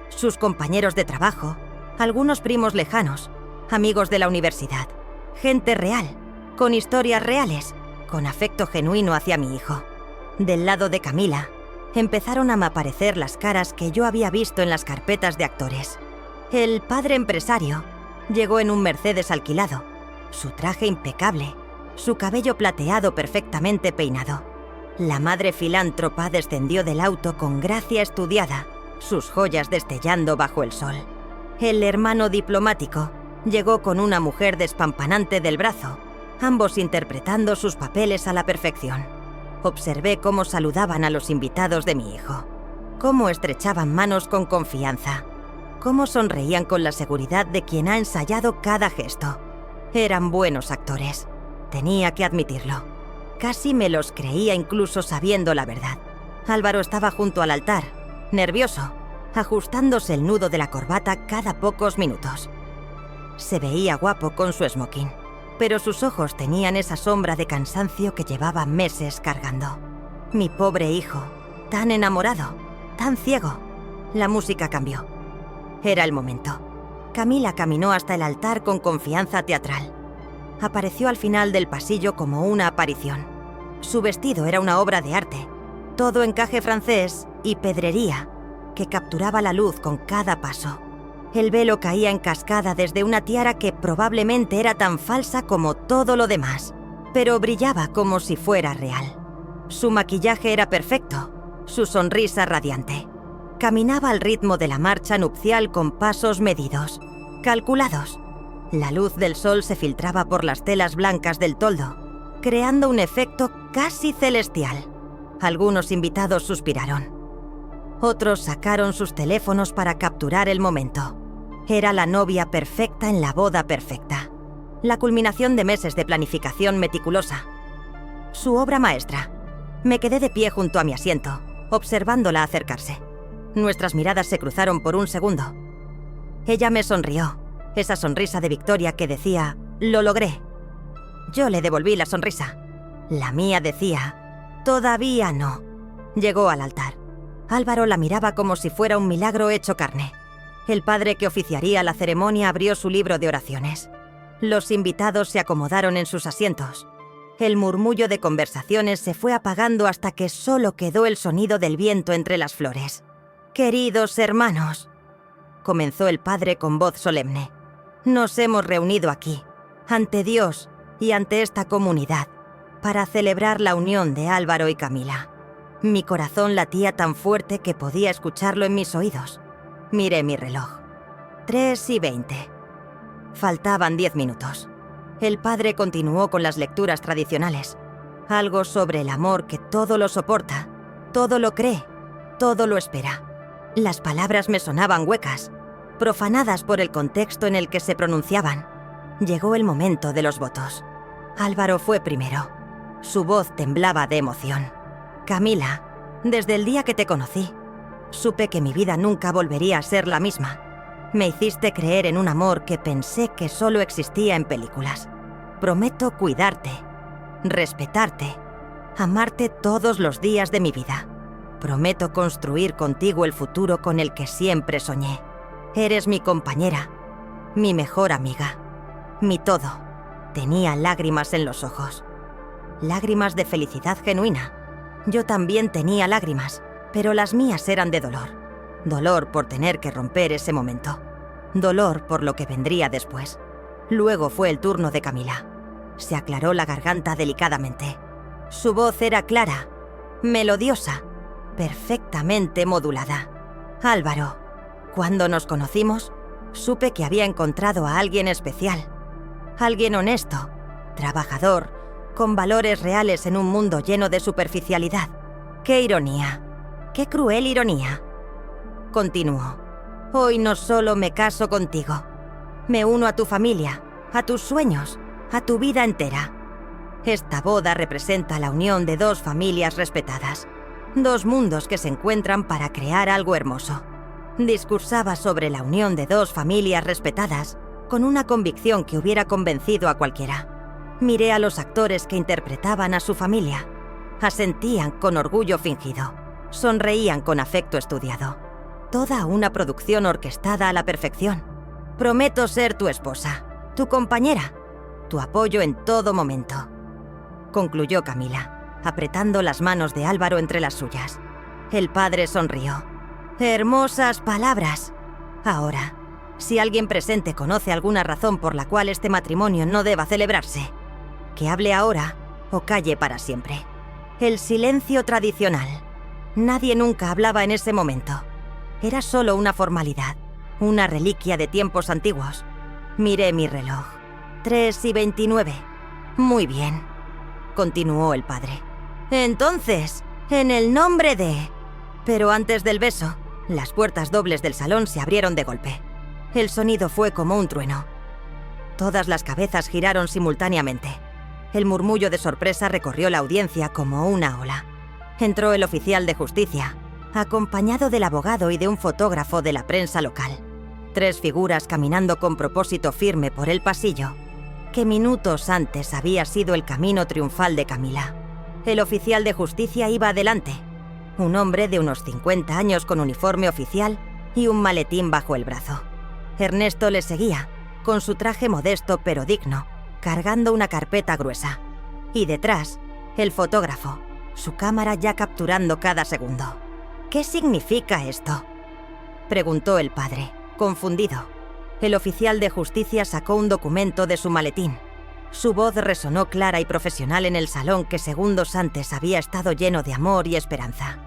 Sus compañeros de trabajo, algunos primos lejanos, amigos de la universidad. Gente real, con historias reales, con afecto genuino hacia mi hijo. Del lado de Camila, empezaron a aparecer las caras que yo había visto en las carpetas de actores. El padre empresario llegó en un Mercedes alquilado, su traje impecable, su cabello plateado perfectamente peinado. La madre filántropa descendió del auto con gracia estudiada, sus joyas destellando bajo el sol. El hermano diplomático llegó con una mujer despampanante del brazo, ambos interpretando sus papeles a la perfección. Observé cómo saludaban a los invitados de mi hijo, cómo estrechaban manos con confianza, cómo sonreían con la seguridad de quien ha ensayado cada gesto. Eran buenos actores, tenía que admitirlo. Casi me los creía incluso sabiendo la verdad. Álvaro estaba junto al altar, nervioso, ajustándose el nudo de la corbata cada pocos minutos. Se veía guapo con su smoking, pero sus ojos tenían esa sombra de cansancio que llevaba meses cargando. Mi pobre hijo, tan enamorado, tan ciego. La música cambió. Era el momento. Camila caminó hasta el altar con confianza teatral. Apareció al final del pasillo como una aparición. Su vestido era una obra de arte, todo encaje francés y pedrería que capturaba la luz con cada paso. El velo caía en cascada desde una tiara que probablemente era tan falsa como todo lo demás, pero brillaba como si fuera real. Su maquillaje era perfecto, su sonrisa radiante. Caminaba al ritmo de la marcha nupcial con pasos medidos, calculados. La luz del sol se filtraba por las telas blancas del toldo, creando un efecto casi celestial. Algunos invitados suspiraron. Otros sacaron sus teléfonos para capturar el momento. Era la novia perfecta en la boda perfecta. La culminación de meses de planificación meticulosa. Su obra maestra. Me quedé de pie junto a mi asiento, observándola acercarse. Nuestras miradas se cruzaron por un segundo. Ella me sonrió, esa sonrisa de victoria que decía, «Lo logré». Yo le devolví la sonrisa. La mía decía, «Todavía no». Llegó al altar. Álvaro la miraba como si fuera un milagro hecho carne. El padre que oficiaría la ceremonia abrió su libro de oraciones. Los invitados se acomodaron en sus asientos. El murmullo de conversaciones se fue apagando hasta que solo quedó el sonido del viento entre las flores. «Queridos hermanos», comenzó el padre con voz solemne, «nos hemos reunido aquí, ante Dios y ante esta comunidad, para celebrar la unión de Álvaro y Camila». Mi corazón latía tan fuerte que podía escucharlo en mis oídos. Miré mi reloj. 3:20. Faltaban 10 minutos. El padre continuó con las lecturas tradicionales. Algo sobre el amor que todo lo soporta, todo lo cree, todo lo espera. Las palabras me sonaban huecas, profanadas por el contexto en el que se pronunciaban. Llegó el momento de los votos. Álvaro fue primero. Su voz temblaba de emoción. «Camila, desde el día que te conocí, supe que mi vida nunca volvería a ser la misma. Me hiciste creer en un amor que pensé que solo existía en películas. Prometo cuidarte, respetarte, amarte todos los días de mi vida. Prometo construir contigo el futuro con el que siempre soñé. Eres mi compañera, mi mejor amiga, mi todo». Tenía lágrimas en los ojos. Lágrimas de felicidad genuina. Yo también tenía lágrimas, pero las mías eran de dolor. Dolor por tener que romper ese momento. Dolor por lo que vendría después. Luego fue el turno de Camila. Se aclaró la garganta delicadamente. Su voz era clara, melodiosa, perfectamente modulada. «Álvaro, cuando nos conocimos, supe que había encontrado a alguien especial. Alguien honesto, trabajador, con valores reales en un mundo lleno de superficialidad. ¡Qué ironía! ¡Qué cruel ironía!». Continuó. «Hoy no solo me caso contigo. Me uno a tu familia, a tus sueños, a tu vida entera. Esta boda representa la unión de dos familias respetadas. Dos mundos que se encuentran para crear algo hermoso». Discursaba sobre la unión de dos familias respetadas con una convicción que hubiera convencido a cualquiera. Miré a los actores que interpretaban a su familia. Asentían con orgullo fingido. Sonreían con afecto estudiado. Toda una producción orquestada a la perfección. «Prometo ser tu esposa, tu compañera, tu apoyo en todo momento», concluyó Camila, apretando las manos de Álvaro entre las suyas. El padre sonrió. «Hermosas palabras. Ahora, si alguien presente conoce alguna razón por la cual este matrimonio no deba celebrarse, que hable ahora o calle para siempre. El silencio tradicional. Nadie nunca hablaba en ese momento. Era solo una formalidad, una reliquia de tiempos antiguos. Miré mi reloj. 3:29. Muy bien, continuó el padre. Entonces, en el nombre de... Pero antes del beso, las puertas dobles del salón se abrieron de golpe. El sonido fue como un trueno. Todas las cabezas giraron simultáneamente. El murmullo de sorpresa recorrió la audiencia como una ola. Entró el oficial de justicia, acompañado del abogado y de un fotógrafo de la prensa local. 3 figuras caminando con propósito firme por el pasillo, que minutos antes había sido el camino triunfal de Camila. El oficial de justicia iba adelante, un hombre de unos 50 años con uniforme oficial y un maletín bajo el brazo. Ernesto le seguía, con su traje modesto pero digno, cargando una carpeta gruesa. Y detrás, el fotógrafo, su cámara ya capturando cada segundo. ¿Qué significa esto?, preguntó el padre, confundido. El oficial de justicia sacó un documento de su maletín. Su voz resonó clara y profesional en el salón que segundos antes había estado lleno de amor y esperanza.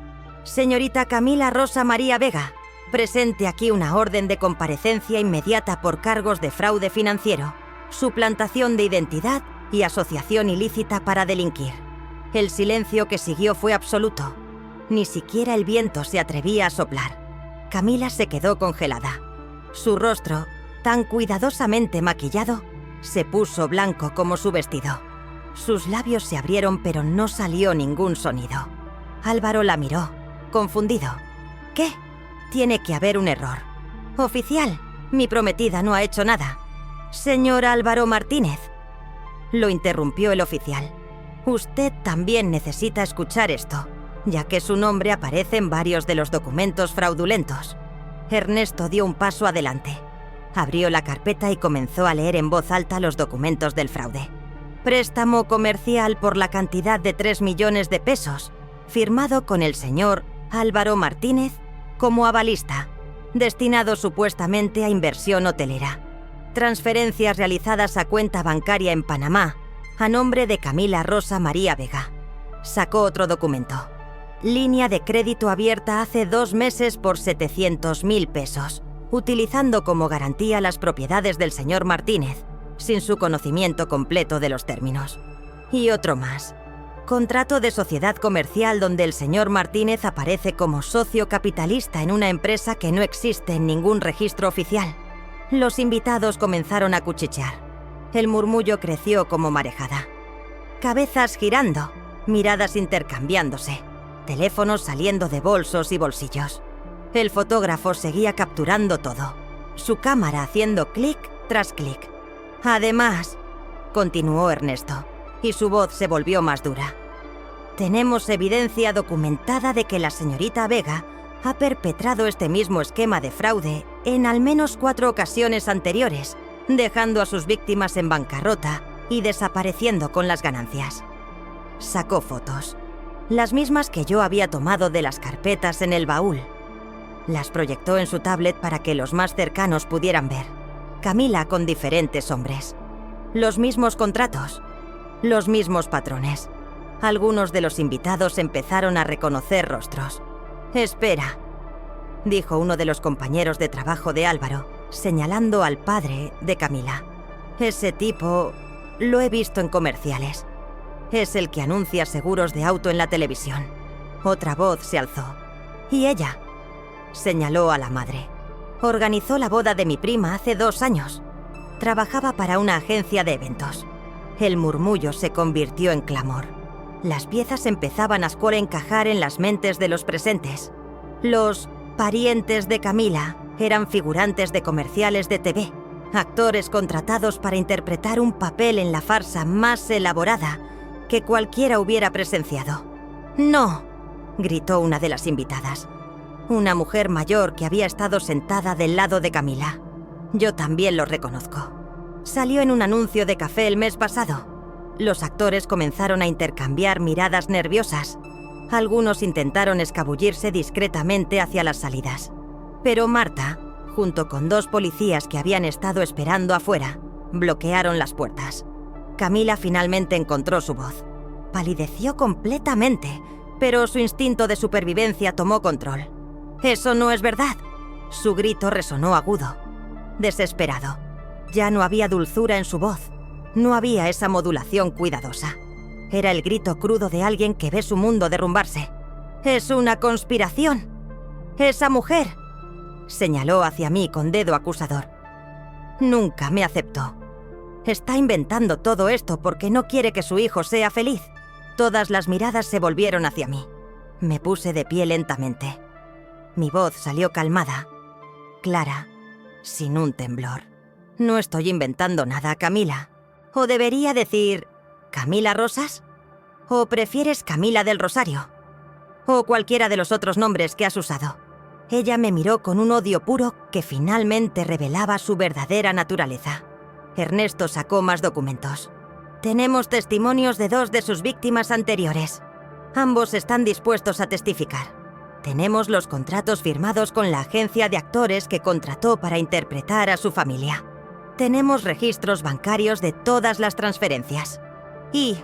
Señorita Camila Rosa María Vega, presente aquí una orden de comparecencia inmediata por cargos de fraude financiero, suplantación de identidad y asociación ilícita para delinquir. El silencio que siguió fue absoluto. Ni siquiera el viento se atrevía a soplar. Camila se quedó congelada. Su rostro, tan cuidadosamente maquillado, se puso blanco como su vestido. Sus labios se abrieron pero no salió ningún sonido. Álvaro la miró, confundido. ¿Qué? Tiene que haber un error. Oficial, mi prometida no ha hecho nada. Señor Álvaro Martínez. Lo interrumpió el oficial. Usted también necesita escuchar esto, ya que su nombre aparece en varios de los documentos fraudulentos. Ernesto dio un paso adelante. Abrió la carpeta y comenzó a leer en voz alta los documentos del fraude. Préstamo comercial por la cantidad de 3 millones de pesos, firmado con el señor Álvaro Martínez como avalista, destinado supuestamente a inversión hotelera. Transferencias realizadas a cuenta bancaria en Panamá, a nombre de Camila Rosa María Vega. Sacó otro documento. Línea de crédito abierta hace 2 meses por 700.000 pesos, utilizando como garantía las propiedades del señor Martínez, sin su conocimiento completo de los términos. Y otro más. Contrato de sociedad comercial donde el señor Martínez aparece como socio capitalista en una empresa que no existe en ningún registro oficial. Los invitados comenzaron a cuchichear. El murmullo creció como marejada. Cabezas girando, miradas intercambiándose, teléfonos saliendo de bolsos y bolsillos. El fotógrafo seguía capturando todo, su cámara haciendo clic tras clic. Además, continuó Ernesto, y su voz se volvió más dura. Tenemos evidencia documentada de que la señorita Vega ha perpetrado este mismo esquema de fraude en al menos 4 ocasiones anteriores, dejando a sus víctimas en bancarrota y desapareciendo con las ganancias. Sacó fotos, las mismas que yo había tomado de las carpetas en el baúl. Las proyectó en su tablet para que los más cercanos pudieran ver. Camila con diferentes hombres. Los mismos contratos, los mismos patrones. Algunos de los invitados empezaron a reconocer rostros. «Espera», dijo uno de los compañeros de trabajo de Álvaro, señalando al padre de Camila. «Ese tipo lo he visto en comerciales. Es el que anuncia seguros de auto en la televisión». Otra voz se alzó. «¿Y ella?», señaló a la madre. «Organizó la boda de mi prima hace 2 años. Trabajaba para una agencia de eventos». El murmullo se convirtió en clamor. Las piezas empezaban a encajar en las mentes de los presentes. Los parientes de Camila eran figurantes de comerciales de TV, actores contratados para interpretar un papel en la farsa más elaborada que cualquiera hubiera presenciado. «¡No!», gritó una de las invitadas. Una mujer mayor que había estado sentada del lado de Camila. Yo también lo reconozco. Salió en un anuncio de café el mes pasado. Los actores comenzaron a intercambiar miradas nerviosas. Algunos intentaron escabullirse discretamente hacia las salidas. Pero Marta, junto con 2 policías que habían estado esperando afuera, bloquearon las puertas. Camila finalmente encontró su voz. Palideció completamente, pero su instinto de supervivencia tomó control. «Eso no es verdad». Su grito resonó agudo, desesperado. Ya no había dulzura en su voz. No había esa modulación cuidadosa. Era el grito crudo de alguien que ve su mundo derrumbarse. «¡Es una conspiración! ¡Esa mujer!», señaló hacia mí con dedo acusador. Nunca me aceptó. Está inventando todo esto porque no quiere que su hijo sea feliz. Todas las miradas se volvieron hacia mí. Me puse de pie lentamente. Mi voz salió calmada, clara, sin un temblor. «No estoy inventando nada, Camila. ¿O debería decir Camila Rosas? ¿O prefieres Camila del Rosario? O cualquiera de los otros nombres que has usado». Ella me miró con un odio puro que finalmente revelaba su verdadera naturaleza. Ernesto sacó más documentos. «Tenemos testimonios de 2 de sus víctimas anteriores. Ambos están dispuestos a testificar. Tenemos los contratos firmados con la agencia de actores que contrató para interpretar a su familia. Tenemos registros bancarios de todas las transferencias. Y»,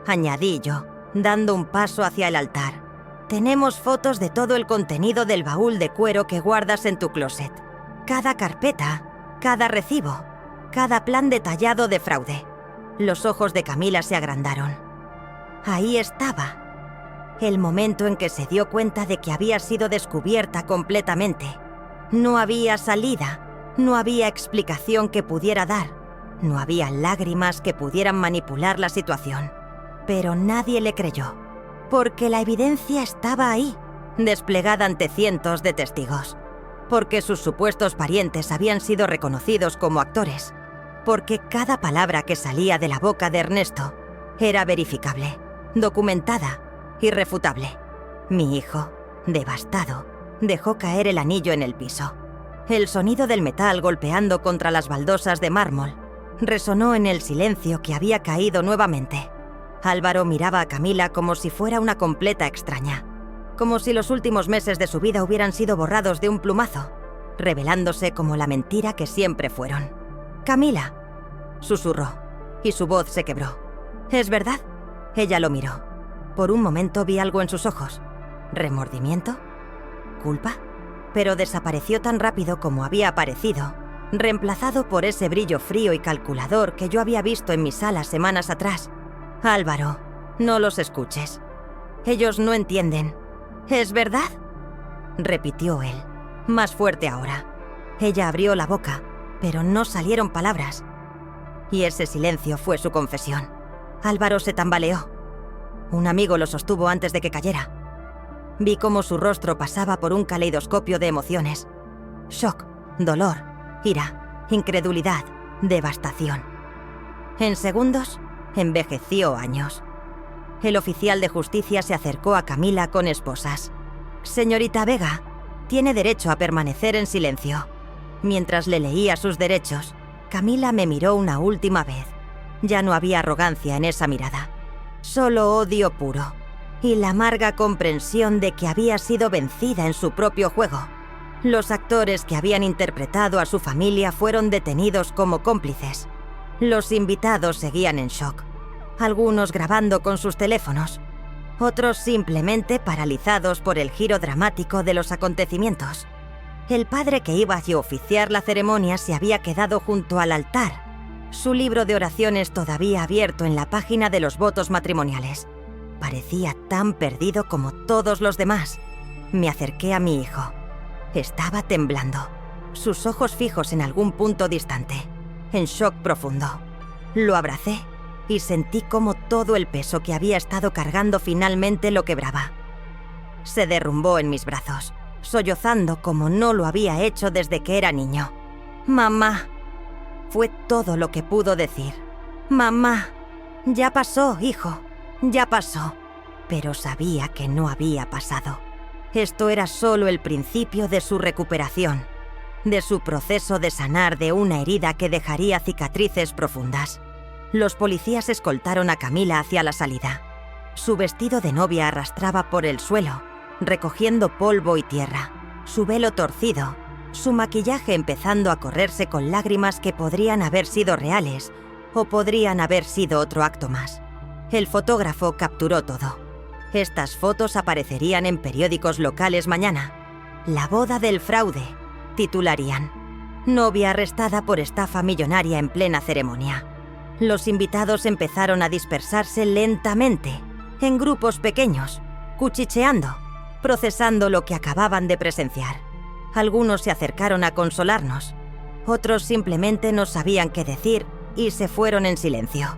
añadí yo, dando un paso hacia el altar, «tenemos fotos de todo el contenido del baúl de cuero que guardas en tu closet. Cada carpeta, cada recibo, cada plan detallado de fraude». Los ojos de Camila se agrandaron. Ahí estaba. El momento en que se dio cuenta de que había sido descubierta completamente. No había salida, no había explicación que pudiera dar, no había lágrimas que pudieran manipular la situación. Pero nadie le creyó, porque la evidencia estaba ahí, desplegada ante cientos de testigos. Porque sus supuestos parientes habían sido reconocidos como actores. Porque cada palabra que salía de la boca de Ernesto era verificable, documentada, irrefutable. Mi hijo, devastado, dejó caer el anillo en el piso. El sonido del metal golpeando contra las baldosas de mármol resonó en el silencio que había caído nuevamente. Álvaro miraba a Camila como si fuera una completa extraña, como si los últimos meses de su vida hubieran sido borrados de un plumazo, revelándose como la mentira que siempre fueron. «Camila», susurró, y su voz se quebró. «¿Es verdad?». Ella lo miró. Por un momento vi algo en sus ojos. ¿Remordimiento? ¿Culpa? Pero desapareció tan rápido como había aparecido, reemplazado por ese brillo frío y calculador que yo había visto en mi sala semanas atrás. «Álvaro, no los escuches. Ellos no entienden». «¿Es verdad?», repitió él, más fuerte ahora. Ella abrió la boca, pero no salieron palabras. Y ese silencio fue su confesión. Álvaro se tambaleó. Un amigo lo sostuvo antes de que cayera. Vi cómo su rostro pasaba por un caleidoscopio de emociones. Shock, dolor, ira, incredulidad, devastación. En segundos, envejeció años. El oficial de justicia se acercó a Camila con esposas. «Señorita Vega, tiene derecho a permanecer en silencio». Mientras le leía sus derechos, Camila me miró una última vez. Ya no había arrogancia en esa mirada, solo odio puro y la amarga comprensión de que había sido vencida en su propio juego. Los actores que habían interpretado a su familia fueron detenidos como cómplices. Los invitados seguían en shock, algunos grabando con sus teléfonos, otros simplemente paralizados por el giro dramático de los acontecimientos. El padre que iba a oficiar la ceremonia se había quedado junto al altar, su libro de oraciones todavía abierto en la página de los votos matrimoniales. Parecía tan perdido como todos los demás. Me acerqué a mi hijo. Estaba temblando, sus ojos fijos en algún punto distante, en shock profundo. Lo abracé y sentí como todo el peso que había estado cargando finalmente lo quebraba. Se derrumbó en mis brazos, sollozando como no lo había hecho desde que era niño. «Mamá», fue todo lo que pudo decir. «Mamá, ya pasó, hijo, ya pasó». Pero sabía que no había pasado. Esto era solo el principio de su recuperación, de su proceso de sanar de una herida que dejaría cicatrices profundas. Los policías escoltaron a Camila hacia la salida. Su vestido de novia arrastraba por el suelo, recogiendo polvo y tierra, su velo torcido, su maquillaje empezando a correrse con lágrimas que podrían haber sido reales, O podrían haber sido otro acto más. El fotógrafo capturó todo. Estas fotos aparecerían en periódicos locales mañana. La boda del fraude, titularían. Novia arrestada por estafa millonaria en plena ceremonia. Los invitados empezaron a dispersarse lentamente, en grupos pequeños, cuchicheando, procesando lo que acababan de presenciar. Algunos se acercaron a consolarnos, otros simplemente no sabían qué decir y se fueron en silencio.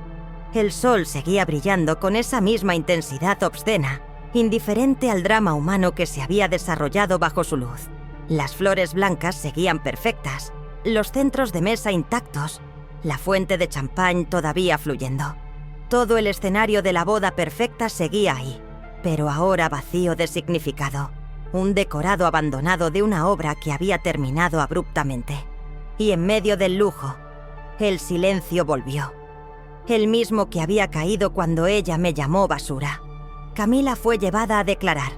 El sol seguía brillando con esa misma intensidad obscena, indiferente al drama humano que se había desarrollado bajo su luz. Las flores blancas seguían perfectas, los centros de mesa intactos, la fuente de champán todavía fluyendo. Todo el escenario de la boda perfecta seguía ahí, pero ahora vacío de significado. Un decorado abandonado de una obra que había terminado abruptamente. Y en medio del lujo, el silencio volvió. El mismo que había caído cuando ella me llamó basura. Camila fue llevada a declarar.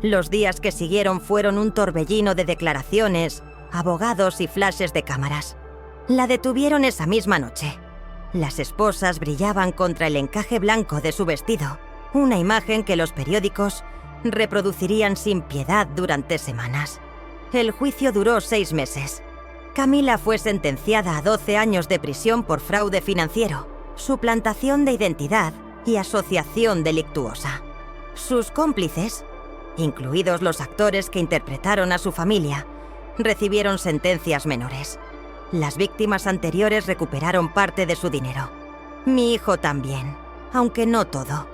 Los días que siguieron fueron un torbellino de declaraciones, abogados y flashes de cámaras. La detuvieron esa misma noche. Las esposas brillaban contra el encaje blanco de su vestido, una imagen que los periódicos reproducirían sin piedad durante semanas. El juicio duró 6 meses. Camila fue sentenciada a 12 años de prisión por fraude financiero, suplantación de identidad y asociación delictuosa. Sus cómplices, incluidos los actores que interpretaron a su familia, recibieron sentencias menores. Las víctimas anteriores recuperaron parte de su dinero. Mi hijo también, aunque no todo.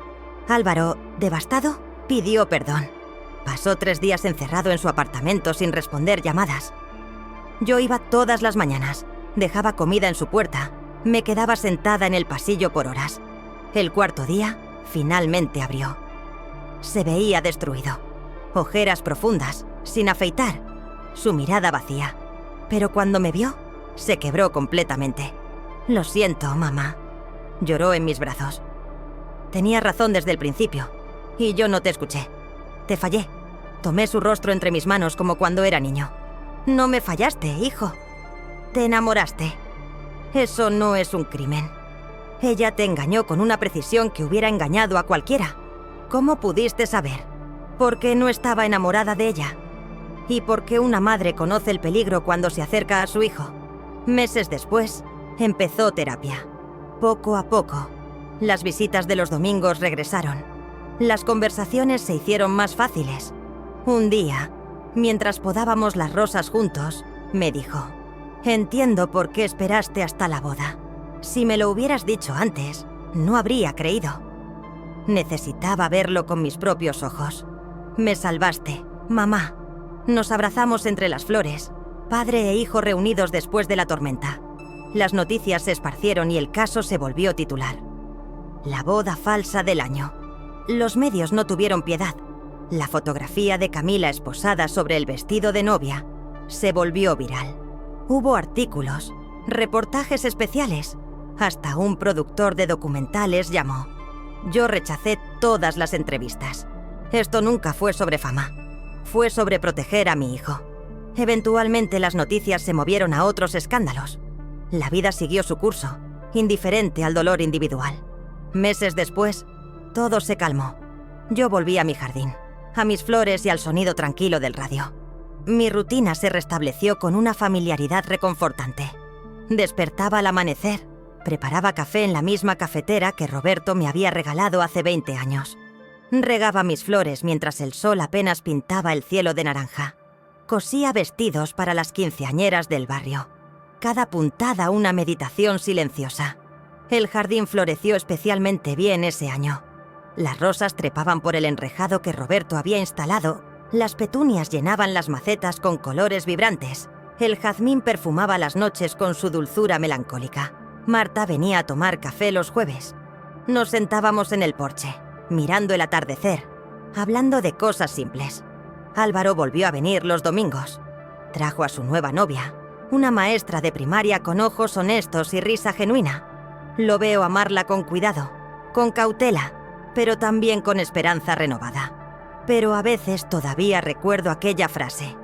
Álvaro, devastado, pidió perdón. Pasó 3 días encerrado en su apartamento sin responder llamadas. Yo iba todas las mañanas, dejaba comida en su puerta, me quedaba sentada en el pasillo por horas. El 4.º día, finalmente abrió. Se veía destruido. Ojeras profundas, sin afeitar, su mirada vacía. Pero cuando me vio, se quebró completamente. Lo siento, mamá. Lloró en mis brazos. Tenía razón desde el principio, y yo no te escuché. Te fallé. Tomé su rostro entre mis manos como cuando era niño. No me fallaste, hijo. Te enamoraste. Eso no es un crimen. Ella te engañó con una precisión que hubiera engañado a cualquiera. ¿Cómo pudiste saber? Porque no estaba enamorada de ella. Y porque una madre conoce el peligro cuando se acerca a su hijo. Meses después, empezó terapia. Poco a poco, las visitas de los domingos regresaron. Las conversaciones se hicieron más fáciles. Un día, mientras podábamos las rosas juntos, me dijo: «Entiendo por qué esperaste hasta la boda. Si me lo hubieras dicho antes, no habría creído. Necesitaba verlo con mis propios ojos. Me salvaste, mamá». Nos abrazamos entre las flores, padre e hijo reunidos después de la tormenta. Las noticias se esparcieron y el caso se volvió titular. La boda falsa del año. Los medios no tuvieron piedad. La fotografía de Camila esposada sobre el vestido de novia se volvió viral. Hubo artículos, reportajes especiales. Hasta un productor de documentales llamó. Yo rechacé todas las entrevistas. Esto nunca fue sobre fama. Fue sobre proteger a mi hijo. Eventualmente las noticias se movieron a otros escándalos. La vida siguió su curso, indiferente al dolor individual. Meses después, todo se calmó. Yo volví a mi jardín, a mis flores y al sonido tranquilo del radio. Mi rutina se restableció con una familiaridad reconfortante. Despertaba al amanecer, preparaba café en la misma cafetera que Roberto me había regalado hace 20 años. Regaba mis flores mientras el sol apenas pintaba el cielo de naranja. Cosía vestidos para las quinceañeras del barrio. Cada puntada una meditación silenciosa. El jardín floreció especialmente bien ese año. Las rosas trepaban por el enrejado que Roberto había instalado. Las petunias llenaban las macetas con colores vibrantes. El jazmín perfumaba las noches con su dulzura melancólica. Marta venía a tomar café los jueves. Nos sentábamos en el porche, mirando el atardecer, hablando de cosas simples. Álvaro volvió a venir los domingos. Trajo a su nueva novia, una maestra de primaria con ojos honestos y risa genuina. Lo veo amarla con cuidado, con cautela, pero también con esperanza renovada. Pero a veces todavía recuerdo aquella frase: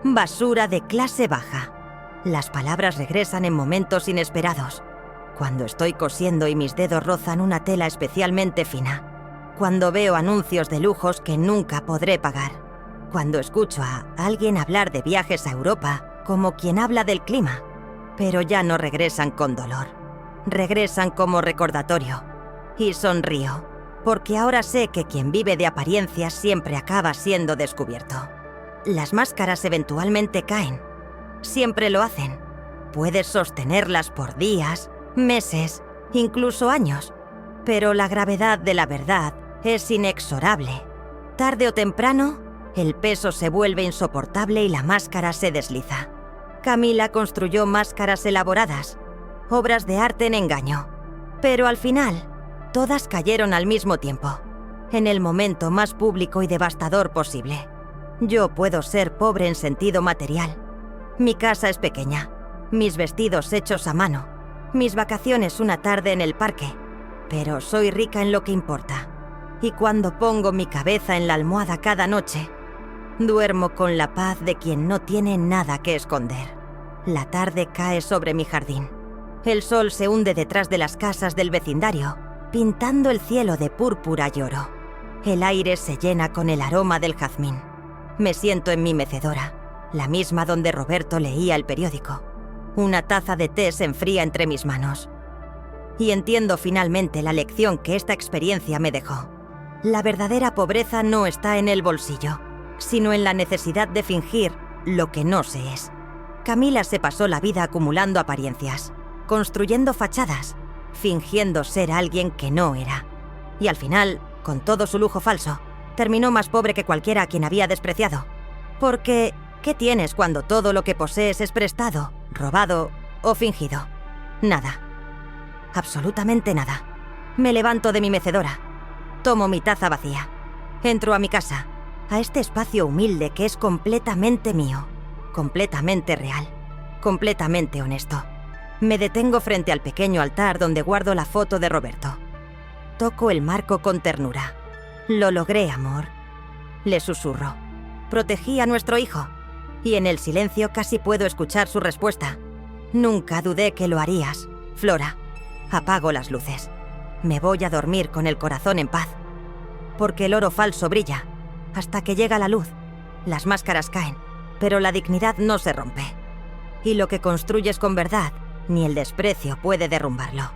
basura de clase baja. Las palabras regresan en momentos inesperados. cuando estoy cosiendo y mis dedos rozan una tela especialmente fina, cuando veo anuncios de lujos que nunca podré pagar, cuando escucho a alguien hablar de viajes a Europa como quien habla del clima, pero ya no regresan con dolor, regresan como recordatorio. Y sonrío, porque ahora sé que quien vive de apariencias siempre acaba siendo descubierto. Las máscaras eventualmente caen, siempre lo hacen. Puedes sostenerlas por días, meses, incluso años, pero la gravedad de la verdad es inexorable. Tarde o temprano, el peso se vuelve insoportable y la máscara se desliza. Camila construyó máscaras elaboradas, obras de arte en engaño, pero al final, todas cayeron al mismo tiempo, en el momento más público y devastador posible. Yo puedo ser pobre en sentido material. Mi casa es pequeña, mis vestidos hechos a mano, mis vacaciones una tarde en el parque, pero soy rica en lo que importa. Y cuando pongo mi cabeza en la almohada cada noche, duermo con la paz de quien no tiene nada que esconder. La tarde cae sobre mi jardín. El sol se hunde detrás de las casas del vecindario, pintando el cielo de púrpura y oro. El aire se llena con el aroma del jazmín. Me siento en mi mecedora, la misma donde Roberto leía el periódico. Una taza de té se enfría entre mis manos. Y entiendo finalmente la lección que esta experiencia me dejó. La verdadera pobreza no está en el bolsillo, sino en la necesidad de fingir lo que no se es. Camila se pasó la vida acumulando apariencias, construyendo fachadas, fingiendo ser alguien que no era. Y al final, con todo su lujo falso, terminó más pobre que cualquiera a quien había despreciado. Porque, ¿qué tienes cuando todo lo que posees es prestado, robado o fingido? Nada. Absolutamente nada. Me levanto de mi mecedora. Tomo mi taza vacía. Entro a mi casa, a este espacio humilde que es completamente mío, completamente real, completamente honesto. Me detengo frente al pequeño altar donde guardo la foto de Roberto. Toco el marco con ternura. «Lo logré, amor», le susurro. «Protegí a nuestro hijo». Y en el silencio casi puedo escuchar su respuesta. «Nunca dudé que lo harías, Flora». Apago las luces. Me voy a dormir con el corazón en paz. Porque el oro falso brilla, hasta que llega la luz. Las máscaras caen, pero la dignidad no se rompe. Y lo que construyes con verdad, ni el desprecio puede derrumbarlo.